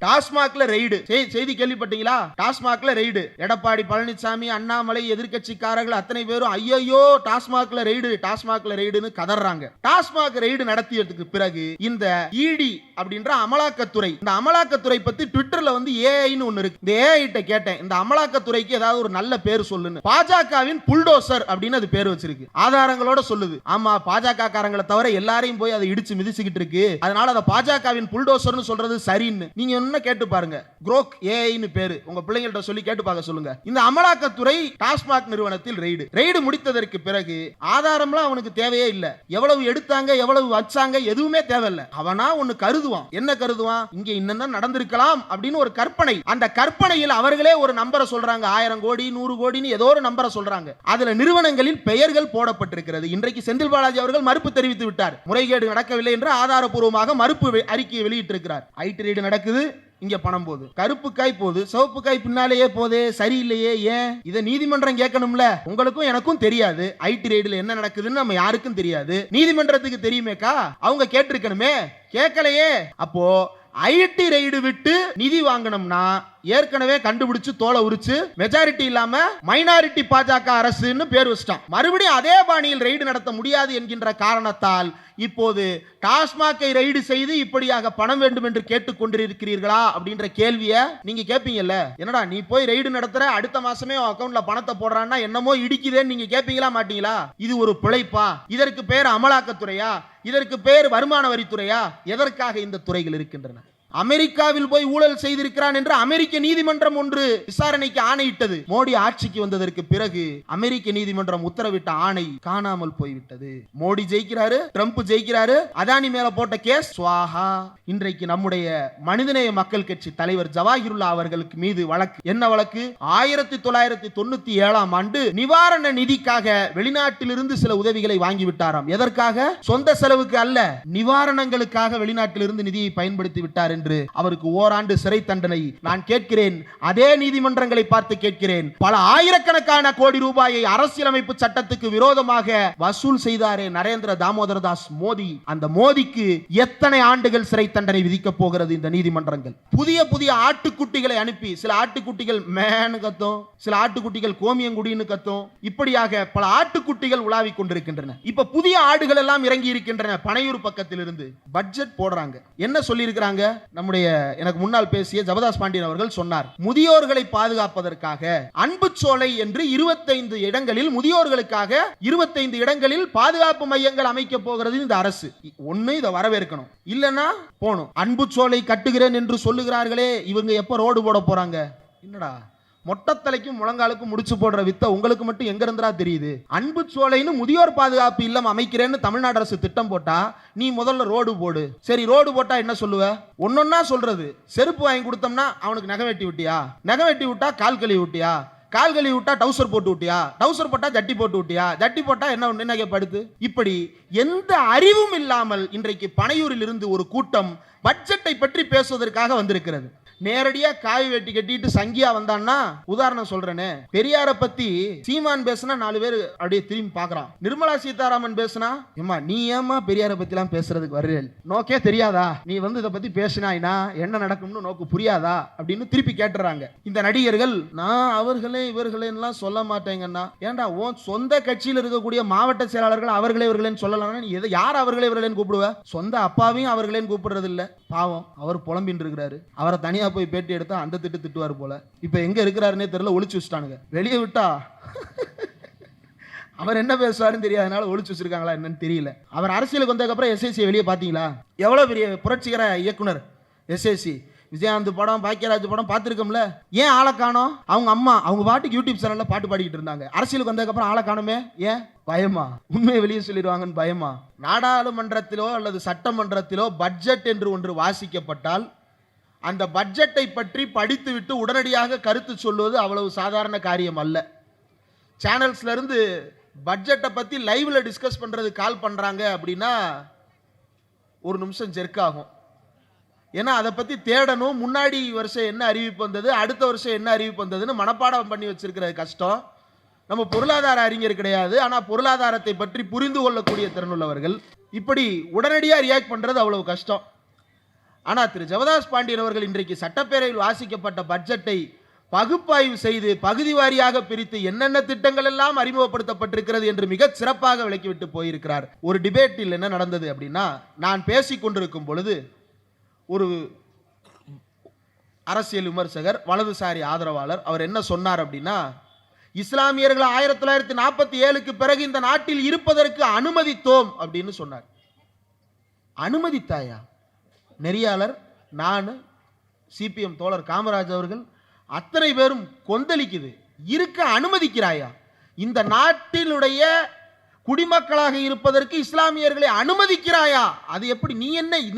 டாஸ்மாக்ல raid செய்தி கேள்விப்பட்டீங்களா? டாஸ்மாக்ல raid. Edappadi Palaniswami, Annamalai, எதிர்க்கட்சிக்காரர்கள் அத்தனை பேரும் ஐயோ டாஸ்மாக்ல ரெய்டு, டாஸ்மாக்ல ரெய்டுன்னு கதறாங்க. டாஸ்மாக் ரெய்டு நடத்தியதுக்கு பிறகு இந்த இடி அப்படின்ற அமலாக்கத்துறை, இந்த அமலாக்கத்துறை பத்தி ட்விட்டர்ல வந்து ஏஐன்னு ஒன்னு இருக்கு. இந்த ஏஐ கிட்ட கேட்டேன், இந்த அமலாக்கத்துறைக்கு ஏதாவது ஒரு நல்ல பேர் சொல்லுன்னு. பாஜகவின் புல்டோசர் அப்படின்னு அது பேர் வச்சிருக்கு. ஆதாரங்களோட சொல்லுது. ஆமா, பாஜக காரங்களை தவிர எல்லாரையும் போய் அதை இடிச்சு மிதிச்சுக்கிட்டு இருக்கு, அதனால அதை பாஜகவின் புல்டோசர்னு சொல்றது சரின்னு. நீங்க கேட்டு பாருங்க, குரோக் ஏஐன்னு பேரு. உங்க பிள்ளைங்கள்ட்ட சொல்லி கேட்டு பார்க்க சொல்லுங்க. இந்த அமலாக்கத்துறை டாஸ்மாக் நிறுவனத்தில் ரெய்டு முடித்ததற்கு பிறகு ஆதாரம்லாம் அவனுக்கு தேவையே இல்ல. எவ்வளவு எடுத்தாங்க, எவ்வளவு வச்சாங்க, எதுவுமே தேவையில்லை. அவனா ஒன்னு கருதுவான். என்ன கருதுவான்? இங்க இன்னும் நடந்திருக்கலாம் அப்படின்னு ஒரு கற்பனை. அந்த கற்பனையில் அவர்களே ஒரு நம்பரை சொல்றாங்க. 1000 கோடி 100 கோடின்னு ஏதோ ஒரு நம்பரை சொல்றாங்க. அதுல நிறுவனங்களில் பெயர்கள் போடப்பட்டிருக்கிறது. இன்றைக்கு செந்தில் பாலாஜி அவர்கள் மறுப்பு தெரிவித்து விட்டார். முறைகேடு நடக்கவில்லை என்று ஆதாரப்பூர்வமாக மறுப்பு அறிக்கையை வெளியிட்டிருக்கிறார். ஐடி ரெய்டு நடக்குது, இங்க பணம் போகுது. கருப்பு காய் போகுது, சிவப்பு காய் பின்னாலேயே போதே, சரியில்லையே. ஏன்? இதை நீதிமன்றம் கேட்கணும்ல. உங்களுக்கும் எனக்கும் தெரியாது ஐடி ரெய்டுல என்ன நடக்குதுன்னு, நம்ம யாருக்கும் தெரியாது. நீதிமன்றத்துக்கு தெரியுமேக்கா, அவங்க கேட்டிருக்கணுமே, கேட்கலையே. அப்போ ஐடி ரெய்டு விட்டு நிதி வாங்கணும்னா ஏற்கனவே கண்டுபிடிச்சு தோலை உரிச்சு மெஜாரிட்டி இல்லாம மைனாரிட்டி பாஜக அரசுன்னு பேர் வச்சிட்டான். மறுபடியும் அதே பாணியில் ரெய்டு நடத்த முடியாது என்கின்ற காரணத்தால் இப்போது டாஸ்மாகை ரெய்டு செய்து இப்படியாக பணம் வேண்டும் என்று கேட்டுக் கொண்டிருக்கிறீர்களா அப்படின்ற கேள்வியை நீங்க கேட்பீங்கல்ல. என்னடா நீ போய் ரெய்டு நடத்துற, அடுத்த மாசமே அக்கவுண்ட்ல பணத்தை போடுறான்னா என்னமோ இடிக்குதேன்னு நீங்க கேட்பீங்களா மாட்டீங்களா? இது ஒரு பிழைப்பா? இதற்கு பேர் அமலாக்கத்துறையா? இதற்கு பேர் வருமான வரித்துறையா? எதற்காக இந்த துறைகள் இருக்கின்றன? அமெரிக்காவில் போய் ஊழல் செய்திருக்கிறான் என்று அமெரிக்க நீதிமன்றம் ஒன்று விசாரணைக்கு ஆணையிட்டது. மோடி ஆட்சிக்கு வந்ததற்கு பிறகு அமெரிக்க நீதிமன்றம் உத்தரவிட்ட ஆணை காணாமல் போய்விட்டது. மோடி ஜெயிக்கிறாரு, ட்ரம்ப் ஜெயிக்கிறாரு, அதானி மேல போட்ட கேஸ் ஸ்வாஹா. இன்றைக்கு நம்முடைய மனிதநேய மக்கள் கட்சி தலைவர் ஜவாஹிருல்லா அவர்களுக்கு மீது வழக்கு. என்ன வழக்கு? 1997ஆம் ஆண்டு நிவாரண நிதிக்காக வெளிநாட்டிலிருந்து சில உதவிகளை வாங்கிவிட்டாராம். எதற்காக? சொந்த செலவுக்கு அல்ல, நிவாரணங்களுக்காக வெளிநாட்டிலிருந்து நிதியை பயன்படுத்தி விட்டார் என்று அவருக்கு ஓராண்டு சிறை தண்டனை. நான் கேட்கிறேன், அதே நீதிமன்றங்களை பார்த்து கேட்கிறேன், பல ஆயிரக்கணக்கான கோடி ரூபாயை அரசியலமைப்பு சட்டத்துக்கு விரோதமாக வசூல் செய்தாரே நரேந்திர தாமோதர தாஸ் மோடி, அந்த மோடிக்கு எத்தனை ஆண்டுகள் சிறை தண்டனை விதிக்க போகிறது இந்த நீதிமன்றங்கள்? புதிய புதிய ஆட்டுக்குட்டிகளை அனுப்பி, சில ஆட்டுக்குட்டிகள் மேனு கத்தும், சில ஆட்டுக்குட்டிகள் கோமியங்குடின்னு கத்தும், இப்படியாக பல ஆட்டுக்குட்டிகள் உலாவிக் கொண்டிருக்கின்றன. இப்ப புதிய ஆடுகள் எல்லாம் இறங்கி இருக்கின்றன. பனையூர் பக்கத்தில் இருந்து பட்ஜெட் போடுறாங்க. என்ன சொல்லி இருக்கிறாங்க? நம்முடைய எனக்கு முன்னால் பேசிய ஜபதாஸ் பாண்டியன் அவர்கள் சொன்னார், முதியோர்களை பாதுகாப்பதற்காக அன்பு சோலை என்று 25 இடங்களில் முதியோர்களுக்காக 25 இடங்களில் பாதுகாப்பு மையங்கள் அமைக்க போகிறது இந்த அரசு. ஒண்ணு இதை வரவேற்கணும், இல்லனா போணும். அன்பு சோலை கட்டுகிறேன் என்று சொல்லுகிறார்களே, இவங்க எப்ப ரோடு போட போறாங்க? என்னடா மொட்டத்தலைக்கும் முழங்காலுக்கும் முடிச்சு போடுற வித்த உங்களுக்கு மட்டும் எங்க இருந்தா தெரியுது? அன்பு சோலைன்னு முதியோர் பாதுகாப்பு இல்லம் அமைக்கிறேன்னு தமிழ்நாடு அரசு திட்டம் போட்டா நீ முதல்ல ரோடு போடு. சரி, ரோடு போட்டா என்ன சொல்லுவ? ஒன்னொன்னா சொல்றது. செருப்பு வாங்கி கொடுத்தோம்னா அவனுக்கு நகை வெட்டி விட்டியா? நகை வெட்டி விட்டா கால் கழுவி விட்டியா? கால் கழுவி விட்டா டவுசர் போட்டு விட்டியா? டவுசர் போட்டா ஜட்டி போட்டு விட்டியா? ஜட்டி போட்டா என்ன படுத்து? இப்படி எந்த அறிவும் இல்லாமல் இன்றைக்கு பனையூரில் இருந்து ஒரு கூட்டம் பட்ஜெட்டை பற்றி பேசுவதற்காக வந்திருக்கிறது. நேரடியா காய் வெட்டி கட்டிட்டு சங்கியா வந்தான்னா, உதாரணம் சொல்றேனே, பெரியார பத்தி சீமான் பேசினா 4 பேர் அப்படியே திரும்பி பாக்குறான். நிர்மலா சீதாராமன் பேசினா, ஏமா நீ ஏமா பெரியார பத்தி எல்லாம் பேசுறதுக்கு வர்றீர்கள்? நோக்கே தெரியாதா? நீ வந்து இதை பத்தி பேசினாயினா என்ன நடக்கும்னு நோக்கு புரியாதா அப்படின்னு திருப்பி கேட்டுறாங்க. இந்த நடிகர்கள் நான் அவர்களே இவர்களே எல்லாம் சொல்ல மாட்டேங்கன்னா, ஏன்டா உன் சொந்த கட்சியில் இருக்கக்கூடிய மாவட்ட செயலாளர்கள் அவர்களே இவர்களேன்னு சொல்லலாம். நீ எதை யார் அவர்களே இவர்களேன்னு கூப்பிடுவ? சொந்த அப்பாவையும் அவர்களேன்னு கூப்பிடுறது இல்ல. பாவம், அவர் புலம்பின்னு இருக்கிறாரு. அவரை தனியா போய் பேட்டி எடுத்தா அந்த திட்டுவார் போல. இப்ப எங்க இருக்கிறாருன்னே தெரியல, ஒளிச்சு வச்சுட்டானுங்க. வெளியே விட்டா அவர் என்ன பேசுவாருன்னு தெரியாதனால ஒளிச்சு வச்சிருக்காங்களா என்னன்னு தெரியல. அவர் அரசியலுக்கு வந்ததுக்கு அப்புறம் எஸ்எஸ்சி வெளியே பாத்தீங்களா? எவ்வளவு பெரிய புரட்சிகர இயக்குனர் எஸ்எஸ்சி. விஜயகாந்த் படம், பாக்கியராஜ் படம் பார்த்துருக்கோம்ல. ஏன் ஆளை காணோம்? அவங்க அம்மா அவங்க பாட்டுக்கு யூடியூப் சேனல்ல பாட்டு பாடிக்கிட்டு இருந்தாங்க. அரசியலுக்கு வந்ததுக்கு அப்புறம் ஆளை காணுமே. ஏன்? பயமா? உண்மையை வெளியே சொல்லிடுவாங்கன்னு பயமா? நாடாளுமன்றத்திலோ அல்லது சட்டமன்றத்திலோ பட்ஜெட் என்று ஒன்று வாசிக்கப்பட்டால் அந்த பட்ஜெட்டை பற்றி படித்துவிட்டு உடனடியாக கருத்து சொல்வது அவ்வளவு சாதாரண காரியம் அல்ல. சேனல்ஸ்ல இருந்து பட்ஜெட்டை பத்தி லைவ்ல டிஸ்கஸ் பண்றது கால் பண்றாங்க அப்படின்னா ஒரு நிமிஷம் ஜெர்க் ஆகும். ஏன்னா அதை பத்தி தேடணும். முன்னாடி வருஷம் என்ன அறிவிப்பு வந்தது, அடுத்த வருஷம் என்ன அறிவிப்பு வந்ததுன்னு மனப்பாடம் பண்ணி வச்சிருக்கிறது கஷ்டம். நம்ம பொருளாதார அறிஞர் கிடையாது, ஆனா பொருளாதாரத்தை பற்றி புரிந்து கொள்ளக்கூடிய திறனுள்ளவர்கள். இப்படி உடனடியாக ரியாக்ட் பண்றது அவ்வளவு கஷ்டம். ஆனால் திரு ஜெகதாஸ் பாண்டியன் அவர்கள் இன்றைக்கு சட்டப்பேரவையில் வாசிக்கப்பட்ட பட்ஜெட்டை பகுப்பாய்வு செய்து பகுதி வாரியாக பிரித்து என்னென்ன திட்டங்கள் எல்லாம் அறிமுகப்படுத்தப்பட்டிருக்கிறது என்று மிக சிறப்பாக விளக்கிவிட்டு போயிருக்கிறார். ஒரு டிபேட்டில் என்ன நடந்தது அப்படின்னா, நான் பேசிக் கொண்டிருக்கும் பொழுது ஒரு அரசியல் விமர்சகர், வலதுசாரி ஆதரவாளர், அவர் என்ன சொன்னார் அப்படின்னா, இஸ்லாமியர்கள் 1947க்கு பிறகு இந்த நாட்டில் இருப்பதற்கு அனுமதித்தோம் அப்படின்னு சொன்னார். அனுமதித்தாயா? நெறியாளர், நான், சிபிஎம் தோழர் காமராஜ் அவர்கள் அத்தனை பேரும் கொந்தளிக்குது. இருக்க அனுமதிக்கிறாயா? இந்த நாட்டினுடைய குடிமக்களாக இருப்பதற்கு இஸ்லாமியர்களை அனுமதிக்கிறாயா? அது எப்படி?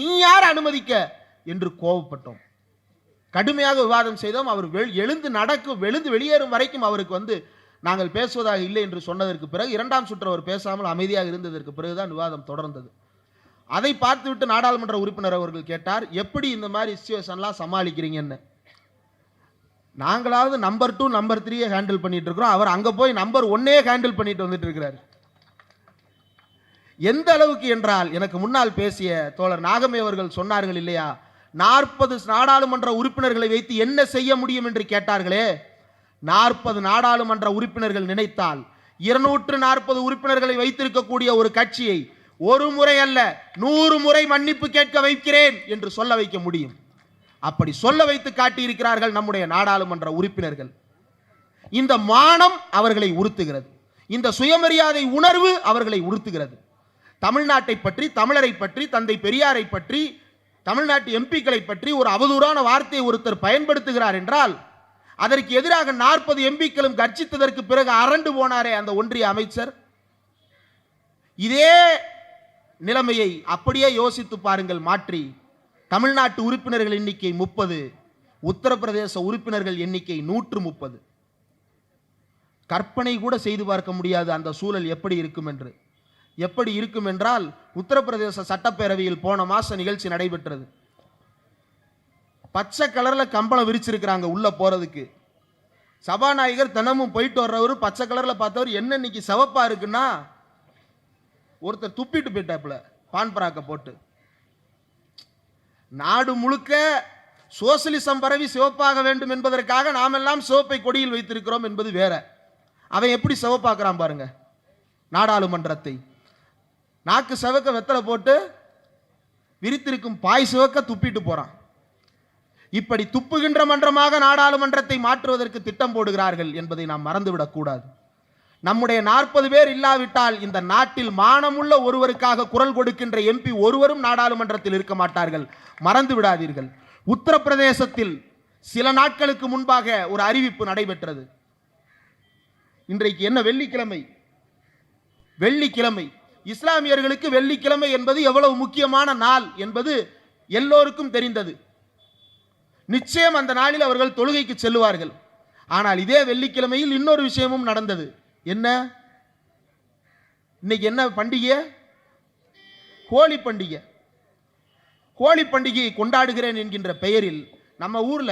நீ யார் அனுமதிக்க என்று கோபப்பட்டோம். கடுமையாக விவாதம் செய்தோம். அவர் எழுந்து வெளியேறும் வரைக்கும் அவருக்கு நாங்கள் பேசுவதாக இல்லை என்று சொன்னதற்கு பிறகு இரண்டாம் சுற்று அவர் பேசாமல் அமைதியாக இருந்ததற்கு பிறகுதான் விவாதம் தொடர்ந்தது. அதை பார்த்துவிட்டு நாடாளுமன்ற உறுப்பினர் அவர்கள் கேட்டார், எப்படி இந்த மாதிரி சிச்சுவேஷன்லாம் சமாளிக்கிறீங்கன்னு. நாங்களாவது நம்பர் 2 நம்பர் 3 ஹேண்டில் பண்ணிட்டு இருக்கிறோம், அவர் அங்க போய் நம்பர் 1 ஹேண்டில் பண்ணிட்டு வந்துட்டு இருக்கிறார். எந்த அளவுக்கு என்றால், எனக்கு முன்னால் பேசிய தோழர் நாகமே அவர்கள் சொன்னார்கள் இல்லையா, 40 நாடாளுமன்ற உறுப்பினர்களை வைத்து என்ன செய்ய முடியும் என்று கேட்டார்களே. 40 நாடாளுமன்ற உறுப்பினர்கள் நினைத்தால் 240 உறுப்பினர்களை வைத்திருக்கக்கூடிய ஒரு கட்சியை ஒரு முறை அல்ல 100 முறை மன்னிப்பு கேட்க வைக்கிறேன் என்று சொல்ல வைக்க முடியும். அப்படி சொல்ல வைத்து காட்டியிருக்கிறார்கள் நம்முடைய நாடாளுமன்ற உறுப்பினர்கள். இந்த மானம் அவர்களை உறுத்துகிறது, இந்த சுயமரியாதை உணர்வு அவர்களை உறுத்துகிறது. தமிழ்நாட்டை பற்றி, தமிழரை பற்றி, தந்தை பெரியாரை பற்றி, தமிழ்நாட்டு எம்பிக்களை பற்றி ஒரு அவதூறான வார்த்தையை ஒருத்தர் பயன்படுத்துகிறார் என்றால் அதற்கு எதிராக 40 எம்பிக்களும் கர்ஜித்ததற்கு பிறகு அரண்டு போனாரே அந்த ஒன்றிய அமைச்சர். இதே நிலைமையை அப்படியே யோசித்து பாருங்கள். மாற்றி தமிழ்நாட்டு உறுப்பினர்கள் எண்ணிக்கை 30, உத்தரப்பிரதேச உறுப்பினர்கள் எண்ணிக்கை 130. கற்பனை கூட செய்து பார்க்க முடியாது அந்த சூழல் எப்படி இருக்கும் என்று. எப்படி இருக்கும் என்றால், உத்தரப்பிரதேச சட்டப்பேரவையில் போன மாசம் நிகழ்ச்சி நடைபெற்றது. பச்சை கலர்ல கம்பளம் விரிச்சிருக்கிறாங்க உள்ள போறதுக்கு. சபாநாயகர் தினமும் போயிட்டு வர்றவர் பச்சை கலர்ல பார்த்தவர், என்ன இன்னைக்கு சிவப்பா இருக்குன்னா, ஒருத்தர் துப்பிட்டு போயிட்டாப்புல பான்பராக்க போட்டு. நாடு முழுக்க சோசலிசம் பரவி சிவப்பாக வேண்டும் என்பதற்காக நாம் எல்லாம் சிவப்பை கொடியில் வைத்திருக்கிறோம் என்பது வேற. அவன் எப்படி சிவப்பாக்குறான் பாருங்க நாடாளுமன்றத்தை. நாக்கு சிவக்க வெத்தலை போட்டு விரித்திருக்கும் பாய் சிவக்க துப்பிட்டு போறான். இப்படி துப்புகின்ற மன்றமாக நாடாளுமன்றத்தை மாற்றுவதற்கு திட்டம் போடுகிறார்கள் என்பதை நாம் மறந்துவிடக் கூடாது. நம்முடைய 40 பேர் இல்லாவிட்டால் இந்த நாட்டில் மானமுள்ள ஒருவருக்காக குரல் கொடுக்கின்ற எம்பி ஒருவரும் நாடாளுமன்றத்தில் இருக்க மாட்டார்கள். மறந்து விடாதீர்கள். உத்தரப்பிரதேசத்தில் சில நாட்களுக்கு முன்பாக ஒரு அறிவிப்பு நடைபெற்றது. இன்றைக்கு என்ன வெள்ளிக்கிழமை? வெள்ளிக்கிழமை இஸ்லாமியர்களுக்கு வெள்ளிக்கிழமை என்பது எவ்வளவு முக்கியமான நாள் என்பது எல்லோருக்கும் தெரிந்தது. நிச்சயம் அந்த நாளில் அவர்கள் தொழுகைக்கு செல்லுவார்கள். ஆனால் இதே வெள்ளிக்கிழமையில் இன்னொரு விஷயமும் நடந்தது. என்ன? இன்னைக்கு என்ன பண்டிகை? ஹோலி பண்டிகை. ஹோலி பண்டிகையை கொண்டாடுகிறேன் என்கின்ற பெயரில் நம்ம ஊர்ல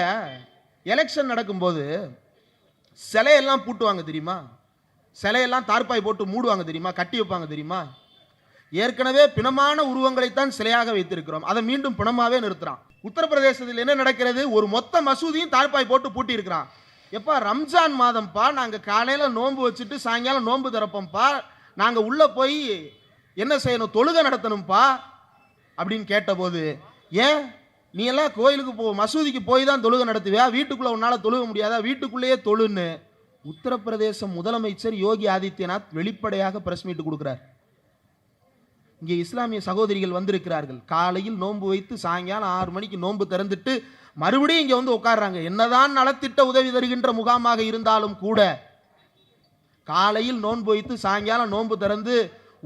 எலெக்ஷன் நடக்கும்போது சிலையெல்லாம் பூட்டுவாங்க தெரியுமா? சிலையெல்லாம் தார்பாய் போட்டு மூடுவாங்க தெரியுமா? கட்டி வைப்பாங்க தெரியுமா? ஏற்கனவே பிணமான உருவங்களைத்தான் சிலையாக வைத்திருக்கிறோம், அதை மீண்டும் பிணமாவே நிறுத்துறான். உத்தரப்பிரதேசத்தில் என்ன நடக்கிறது? ஒரு மொத்த மசூதியும் தார்பாய் போட்டு பூட்டி இருக்கிறான். எப்பா, ரம்ஜான் மாதம்ப்பா, நாங்கள் காலையில் நோன்பு வச்சுட்டு சாயங்காலம் நோன்பு திறப்போம்ப்பா, நாங்கள் உள்ளே போய் என்ன செய்யணும்? தொழுகை நடத்தணும்ப்பா அப்படின்னு கேட்டபோது, ஏன் நீ எல்லாம் கோயிலுக்கு மசூதிக்கு போய் தான் தொழுகை நடத்துவியா? வீட்டுக்குள்ளே உன்னால் தொழுக முடியாதா? வீட்டுக்குள்ளேயே தொழுன்னு உத்தரப்பிரதேச முதலமைச்சர் யோகி ஆதித்யநாத் வெளிப்படையாக பிரஸ் மீட் கொடுக்கிறார். இங்கே இஸ்லாமிய சகோதரிகள் வந்திருக்கிறார்கள், காலையில் நோன்பு வைத்து சாயங்காலம் 6 மணிக்கு நோன்பு திறந்துட்டு மறுபடியும் இங்கே வந்து உட்கார்றாங்க. என்னதான் நலத்திட்ட உதவி தருகின்ற முகாமாக இருந்தாலும் கூட காலையில் நோன்பு வைத்து சாயங்காலம் நோன்பு திறந்து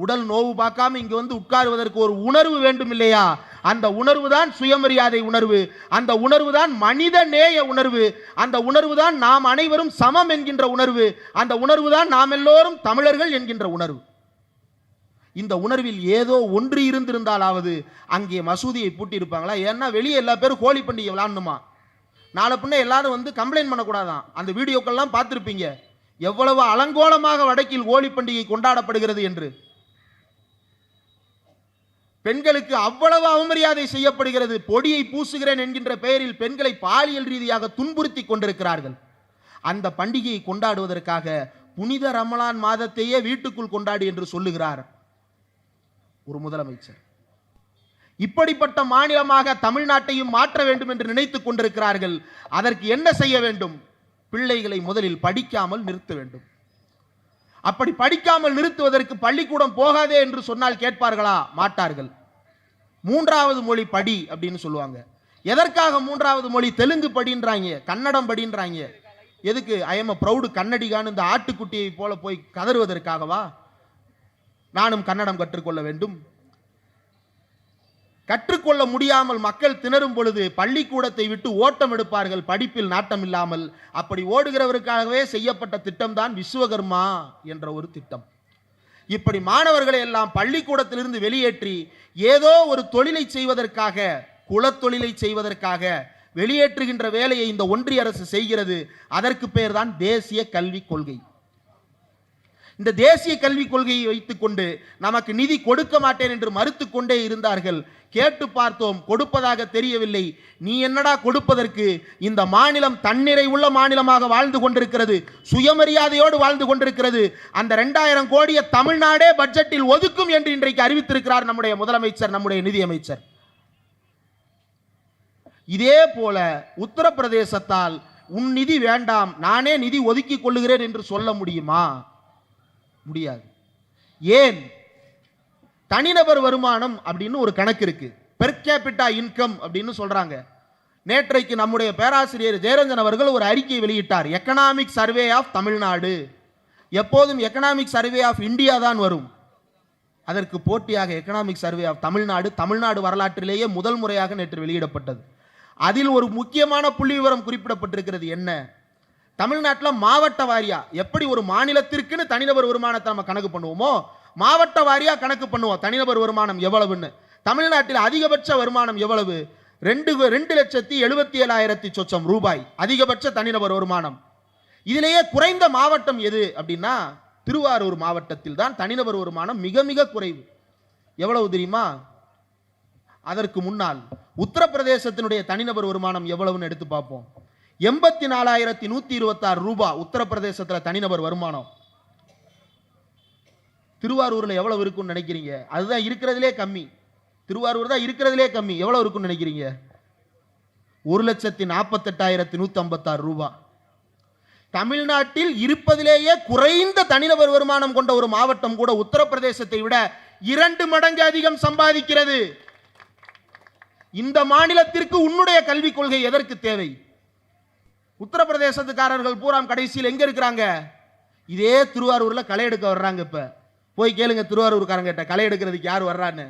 உடல் நோவு பார்க்காம இங்க வந்து உட்காருவதற்கு ஒரு உணர்வு வேண்டும் இல்லையா? அந்த உணர்வு தான் சுயமரியாதை உணர்வு, அந்த உணர்வு தான் மனித நேய உணர்வு, அந்த உணர்வு தான் நாம் அனைவரும் சமம் என்கின்ற உணர்வு, அந்த உணர்வு தான் நாம் எல்லோரும் தமிழர்கள் என்கின்ற உணர்வு. இந்த உணர்வில் ஏதோ ஒன்று இருந்திருந்தாலாவது அங்கே மசூதியை பூட்டி இருப்பாங்களா? ஏன்னா வெளியே எல்லா பேரும் ஹோலி பண்டிகை விளாடணுமா, நாளை பின்ன எல்லாரும் வந்து கம்ப்ளைண்ட் பண்ணக்கூடாதான். அந்த வீடியோக்கள்லாம் பார்த்துருப்பீங்க, எவ்வளவு அலங்கோலமாக வடக்கில் ஹோலி பண்டிகை கொண்டாடப்படுகிறது என்று. பெண்களுக்கு அவ்வளவு அவமரியாதை செய்யப்படுகிறது. பொடியை பூசுகிறேன் என்கின்ற பெயரில் பெண்களை பாலியல் ரீதியாக துன்புறுத்தி கொண்டிருக்கிறார்கள். அந்த பண்டிகையை கொண்டாடுவதற்காக புனித ரமலான் மாதத்தையே வீட்டுக்குள் கொண்டாடு என்று சொல்லுகிறார் ஒரு முதலமைச்சர். இப்படிப்பட்ட மாநிலமாக தமிழ்நாட்டையும் மாற்ற வேண்டும் என்று நினைத்துக் கொண்டிருக்கிறார்கள். அதற்கு என்ன செய்ய வேண்டும்? பிள்ளைகளை முதலில் படிக்காமல் நிறுத்த வேண்டும். அப்படி படிக்காமல் நிறுத்துவதற்கு பள்ளிக்கூடம் போகாதே என்று சொன்னால் கேட்பார்களா? மாட்டார்கள். மூன்றாவது மொழி படி அப்படின்னு சொல்லுவாங்க. எதற்காக மூன்றாவது மொழி? தெலுங்கு படின்றாங்க, கன்னடம் படின்றாங்க. எதுக்கு? ஐ எம் ப்ரௌடு கன்னடிகான்னு இந்த ஆட்டுக்குட்டியை போல போய் கதறுவதற்காகவா நானும் கன்னடம் கற்றுக்கொள்ள வேண்டும்? கற்றுக்கொள்ள முடியாமல் மக்கள் திணறும் பொழுது பள்ளிக்கூடத்தை விட்டு ஓட்டம் எடுப்பார்கள், படிப்பில் நாட்டம் இல்லாமல். அப்படி ஓடுகிறவருக்காகவே செய்யப்பட்ட திட்டம் தான் விஸ்வகர்மா என்ற ஒரு திட்டம். இப்படி மாணவர்களை எல்லாம் பள்ளிக்கூடத்திலிருந்து வெளியேற்றி ஏதோ ஒரு தொழிலை செய்வதற்காக, குலத்தொழிலை செய்வதற்காக வெளியேற்றுகின்ற வேலையை இந்த ஒன்றிய அரசு செய்கிறது. அதற்கு பெயர் தான் தேசிய கல்விக் கொள்கை. இந்த தேசிய கல்விக் கொள்கையை வைத்துக் கொண்டு நமக்கு நிதி கொடுக்க மாட்டேன் என்று மறுத்து கொண்டே இருந்தார்கள். கேட்டு பார்த்தோம், கொடுப்பதாக தெரியவில்லை. நீ என்னடா கொடுப்பதற்கு? இந்த மாநிலம் தன்னிறை உள்ள மாநிலமாக வாழ்ந்து கொண்டிருக்கிறது, சுயமரியாதையோடு வாழ்ந்து கொண்டிருக்கிறது. அந்த 2000 கோடியை தமிழ்நாடே பட்ஜெட்டில் ஒதுக்கும் என்று இன்றைக்கு அறிவித்திருக்கிறார் நம்முடைய முதலமைச்சர், நம்முடைய நிதியமைச்சர். இதே போல உத்தரப்பிரதேசத்தால் உன் நிதி வேண்டாம், நானே நிதி ஒதுக்கிக் கொள்ளுகிறேன் என்று சொல்ல முடியுமா? முடியாது. ஏன்? தனிநபர் வருமானம் அப்படின்னு ஒரு கணக்கு இருக்கு. பெர் கேபிட்டா இன்கம் அப்படின்னு சொல்றாங்க. நேற்றைக்கு நம்முடைய பேராசிரியர் ஜெயரஞ்சன் அவர்கள் ஒரு அறிக்கை வெளியிட்டார். Economic survey of Tamil Nadu. எப்போதும் எக்கனாமிக் சர்வே ஆஃப் இந்தியா தான் வரும். அதற்கு போட்டியாக economic survey of Tamil Nadu, Tamil Nadu வரலாற்றிலேயே முதல் முறையாக நேற்று வெளியிடப்பட்டது. அதில் ஒரு முக்கியமான புள்ளி விவரம் குறிப்பிடப்பட்டிருக்கிறது. என்ன? தமிழ்நாட்டில் மாவட்ட வாரியா எப்படி ஒரு மாநிலத்திற்குன்னு தனிநபர் வருமானத்தை நம்ம கணக்கு பண்ணுவோமோ, மாவட்ட வாரியா கணக்கு பண்ணுவோம் தனிநபர் வருமானம் எவ்வளவுன்னு. தமிழ்நாட்டில் அதிகபட்ச வருமானம் எவ்வளவு? 2,77,000 சொச்சம் ரூபாய் அதிகபட்ச தனிநபர் வருமானம். இதிலேயே குறைந்த மாவட்டம் எது அப்படின்னா திருவாரூர் மாவட்டத்தில் தான் தனிநபர் வருமானம் மிக மிக குறைவு. எவ்வளவு தெரியுமா? அதற்கு முன்னால் உத்தரப்பிரதேசத்தினுடைய தனிநபர் வருமானம் எவ்வளவுன்னு எடுத்து பார்ப்போம். 84,126 ரூபாய் உத்தரப்பிரதேசத்தில் தனிநபர் வருமானம். திருவாரூர்ல எவ்வளவு இருக்குன்னு நினைக்கிறீங்க? அதுதான் இருக்கிறதுலே கம்மி. திருவாரூர் தான் இருக்கிறதுலே கம்மி. எவ்வளவு இருக்குன்னு நினைக்கிறீங்க? 1,48,156 ரூபாய். தமிழ்நாட்டில் இருப்பதிலேயே குறைந்த தனிநபர் வருமானம் கொண்ட ஒரு மாவட்டம் கூட உத்தரப்பிரதேசத்தை விட 2 மடங்கு அதிகம் சம்பாதிக்கிறது. இந்த மாநிலத்திற்கு உன்னுடைய கல்விக் கொள்கை எதற்கு தேவை? உத்தரப்பிரதேசத்துக்காரர்கள் பூராம் கடைசியில் எங்க இருக்கிறாங்க? இதே திருவாரூர்ல களை எடுக்க வர்றாங்க. இப்ப போய் கேளுங்க திருவாரூர்காரங்க கிட்ட, களை எடுக்கிறதுக்கு யார் வர்றான்னு.